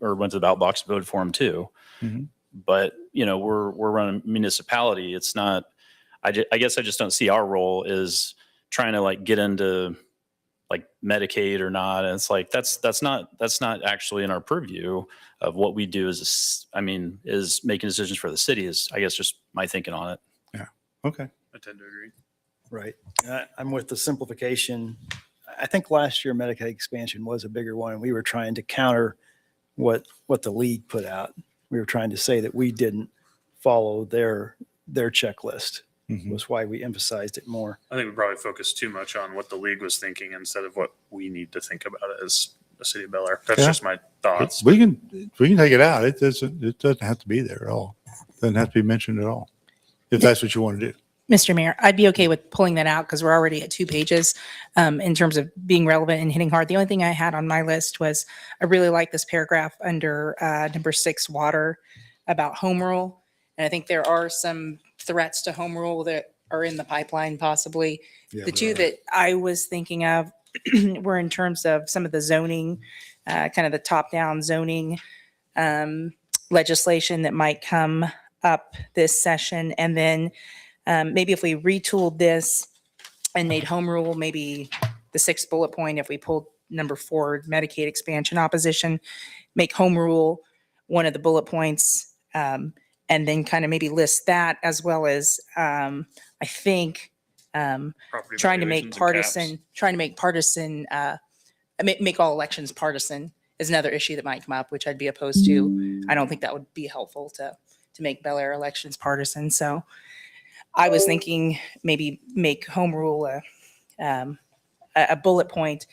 or went to the ballot box and voted for them too. Mhm. But, we're running municipality. It's not, I guess I just don't see our role is trying to like get into like Medicaid or not. And it's like, that's not actually in our purview of what we do is making decisions for the city is, I guess, just my thinking on it. Okay. I tend to agree. Right. I'm with the simplification. I think last year Medicaid expansion was a bigger one, and we were trying to counter what the league put out. We were trying to say that we didn't follow their checklist. Mhm. Was why we emphasized it more. I think we probably focused too much on what the league was thinking instead of what we need to think about it as the city of Bel Air. That's Yeah. just my thoughts. We can take it out. It doesn't have to be there at all. Doesn't have to be mentioned at all. If that's what you want to do. Mr. Mayor, I'd be okay with pulling that out because we're already at 2 pages in terms of being relevant and hitting hard. The only thing I had on my list was I really like this paragraph under number 6, water, about home rule. And I think there are some threats to home rule that are in the pipeline possibly. Yeah, The there two are. that I was thinking of were in terms of some of the zoning, kind of the top-down zoning legislation that might come up this session. And then maybe if we retooled this and made home rule, maybe the 6th bullet point, if we pulled number 4, Medicaid expansion opposition, make home rule one of the bullet points, and then kind of maybe list that as well as, I think, Property trying to make valuations and caps. make all elections partisan is another issue that might come up, which I'd be opposed to. I don't think that would be helpful to make Bel Aire elections partisan. So I was thinking maybe make home rule a bullet point,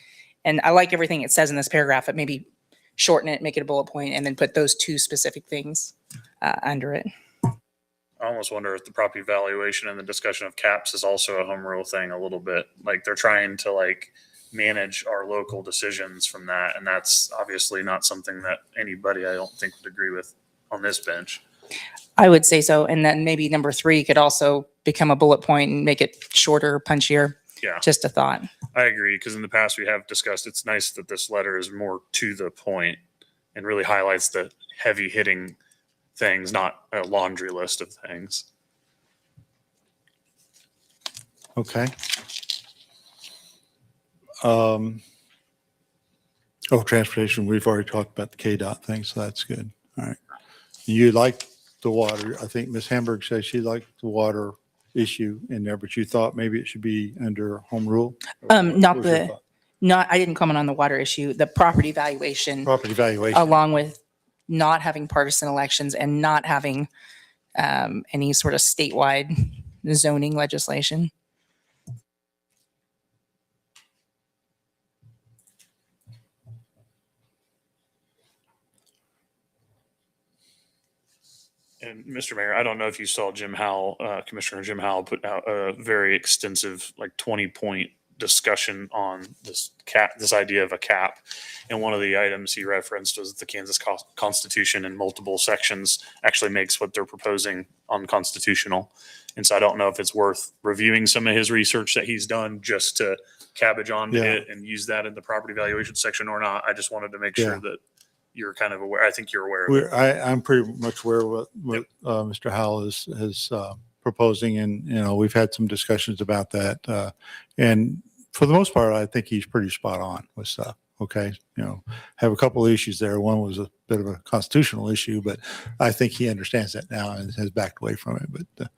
and I like everything it says in this paragraph, but maybe shorten it, make it a bullet point, and then put those two specific things under it. I almost wonder if the property valuation and the discussion of caps is also a home rule thing a little bit. Like they're trying to like manage our local decisions from that. And that's obviously not something that anybody, I don't think, would agree with on this bench. I would say so. And then maybe number 3 could also become a bullet point and make it shorter, punchier. Yeah, Just a thought. I agree. Because in the past we have discussed, it's nice that this letter is more to the point and really highlights the heavy hitting things, not a laundry list of things. Okay. Transportation, we've already talked about the KDOT thing, so that's good. All right. You like the water. I think Ms. Hamburg said she liked the water issue in there, but you thought maybe it should be under home rule? I didn't comment on the water issue, the property valuation, Property valuation. along with not having partisan elections and not having any sort of statewide zoning legislation. And Mr. Mayor, I don't know if you saw Jim Howell, Commissioner Jim Howell put out a very extensive, like 20-point discussion on this idea of a cap. And one of the items he referenced was the Kansas Constitution in multiple sections actually makes what they're proposing unconstitutional. And so I don't know if it's worth reviewing some of his research that he's done just to cabbage onto it and use that in the property valuation section or not. I just wanted to make sure that you're kind of aware. I think you're aware of it. I'm pretty much aware of what Mr. Howell is proposing, and we've had some discussions about that. And for the most part, I think he's pretty spot on with stuff. Okay, have a couple of issues there. One was a bit of a constitutional issue, but I think he understands that now and has backed away from it.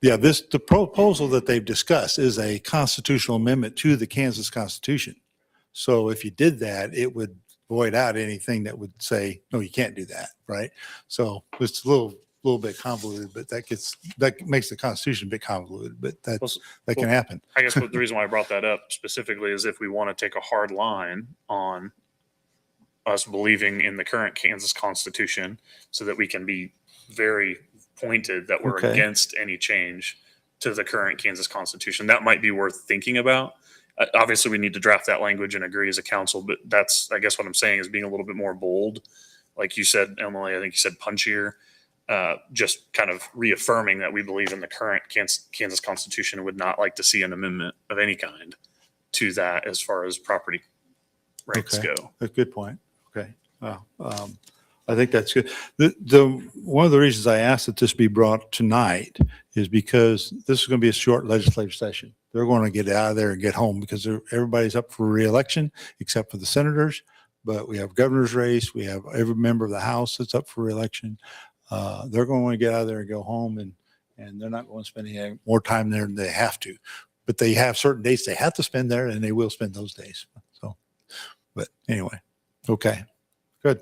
The proposal that they've discussed is a constitutional amendment to the Kansas Constitution. So if you did that, it would void out anything that would say, no, you can't do that, right? So it's a little bit convoluted, but that makes the Constitution a bit convoluted, but that can happen. I guess the reason why I brought that up specifically is if we want to take a hard line on us believing in the current Kansas Constitution so that we can be very pointed that we're against any change to the current Kansas Constitution, that might be worth thinking about. Obviously, we need to draft that language and agree as a council, but that's, I guess what I'm saying is being a little bit more bold. Like you said, Emily, I think you said punchier, just kind of reaffirming that we believe in the current Kansas Constitution and would not like to see an amendment of any kind to that as far as property rights go. A good point. Okay. Wow. I think that's good. One of the reasons I asked that this be brought tonight is because this is going to be a short legislative session. They're going to get out of there and get home because everybody's up for re-election except for the senators. But we have governor's race. We have every member of the House that's up for re-election. They're going to want to get out of there and go home, and they're not going to spend any more time there than they have to. But they have certain dates they have to spend there, and they will spend those days. So, but anyway, okay, good.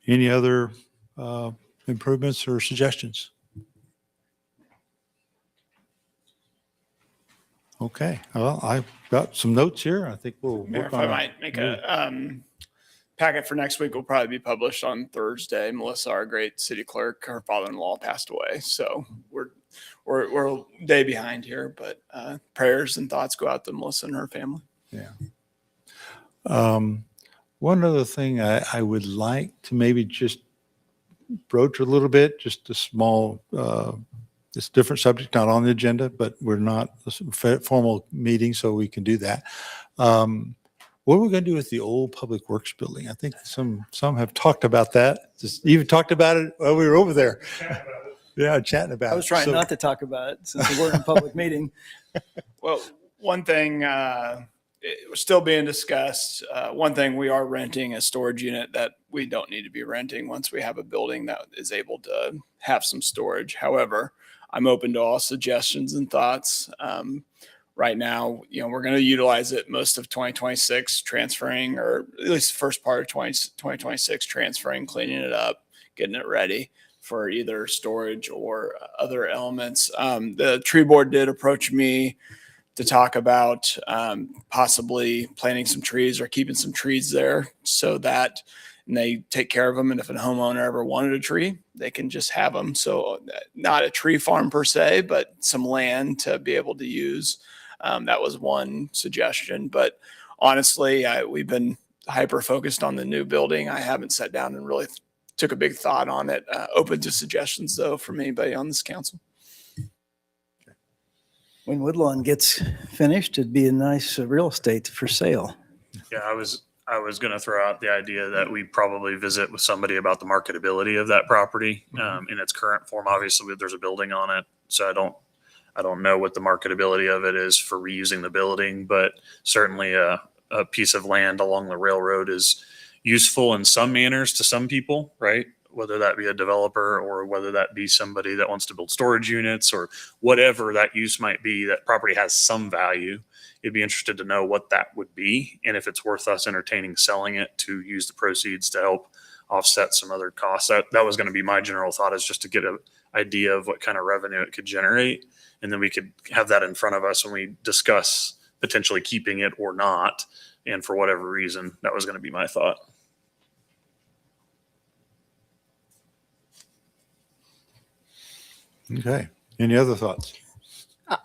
Any other improvements or suggestions? Okay, well, I've got some notes here. I think we'll Mayor, if I might make a packet for next week will probably be published on Thursday. Melissa, our great city clerk, her father-in-law passed away. So we're a day behind here, but prayers and thoughts go out to Melissa and her family. Yeah. One other thing I would like to maybe just broach a little bit, just a small, it's a different subject, not on the agenda, but we're not a formal meeting, so we can do that. What are we going to do with the old Public Works building? I think some have talked about that. Just even talked about it while we were over there. Yeah, chatting about it. I was trying not to talk about it since we weren't in a public meeting. Well, one thing, it was still being discussed. One thing, we are renting a storage unit that we don't need to be renting once we have a building that is able to have some storage. However, I'm open to all suggestions and thoughts. right now, we're going to utilize it most of 2026 transferring, or at least the first part of 2026 transferring, cleaning it up, getting it ready for either storage or other elements. The tree board did approach me to talk about possibly planting some trees or keeping some trees there so that and they take care of them. And if a homeowner ever wanted a tree, they can just have them. So not a tree farm per se, but some land to be able to use. That was one suggestion. But honestly, we've been hyper focused on the new building. I haven't sat down and really took a big thought on it. Open to suggestions though from anybody on this council. When Woodlawn gets finished, it'd be a nice real estate for sale. Yeah, I was going to throw out the idea that we probably visit with somebody about the marketability of that property in its current form. Obviously, there's a building on it, so I don't know what the marketability of it is for reusing the building, but certainly a piece of land along the railroad is useful in some manners to some people, right? Whether that be a developer or whether that be somebody that wants to build storage units or whatever that use might be, that property has some value. You'd be interested to know what that would be and if it's worth us entertaining selling it to use the proceeds to help offset some other costs. That was going to be my general thought, is just to get an idea of what kind of revenue it could generate. And then we could have that in front of us when we discuss potentially keeping it or not. And for whatever reason, that was going to be my thought. Okay. Any other thoughts?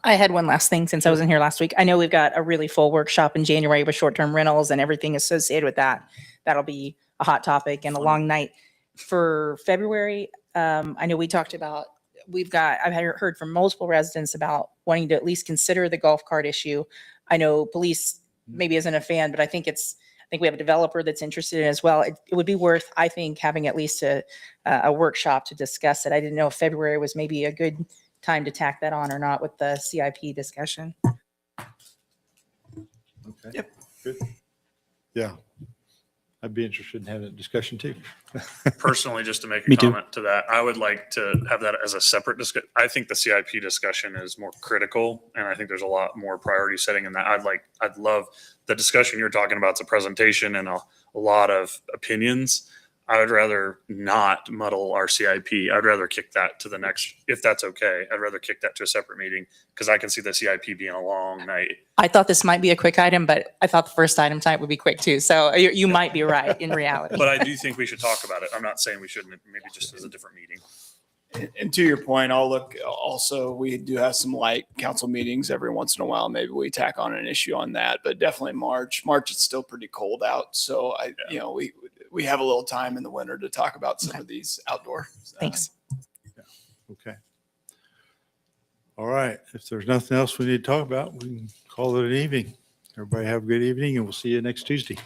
I had one last thing since I wasn't here last week. I know we've got a really full workshop in January with short-term rentals and everything associated with that. That'll be a hot topic and a long night. For February, I know we talked about, I've heard from multiple residents about wanting to at least consider the golf cart issue. I know police maybe isn't a fan, but I think we have a developer that's interested in it as well. It would be worth, I think, having at least a workshop to discuss it. I didn't know if February was maybe a good time to tack that on or not with the CIP discussion. Okay. Yep. Good. Yeah. I'd be interested in having a discussion too. Personally, just to make a Me too. comment to that, I would like to have that as a separate discussion. I think the CIP discussion is more critical, and I think there's a lot more priority setting in that. I'd love the discussion you're talking about. It's a presentation and a lot of opinions. I would rather not muddle our CIP. I'd rather kick that to the next, if that's okay. I'd rather kick that to a separate meeting because I can see the CIP being a long night. I thought this might be a quick item, but I thought the first item tonight would be quick too. So you might be right in reality. But I do think we should talk about it. I'm not saying we shouldn't, maybe just as a different meeting. And to your point, I'll look also, we do have some light council meetings every once in a while. Maybe we tack on an issue on that, but definitely March, it's still pretty cold out. So we have a little time in the winter to talk about some of these outdoor. Thanks. Okay. All right. If there's nothing else we need to talk about, we can call it an evening. Everybody have a good evening and we'll see you next Tuesday.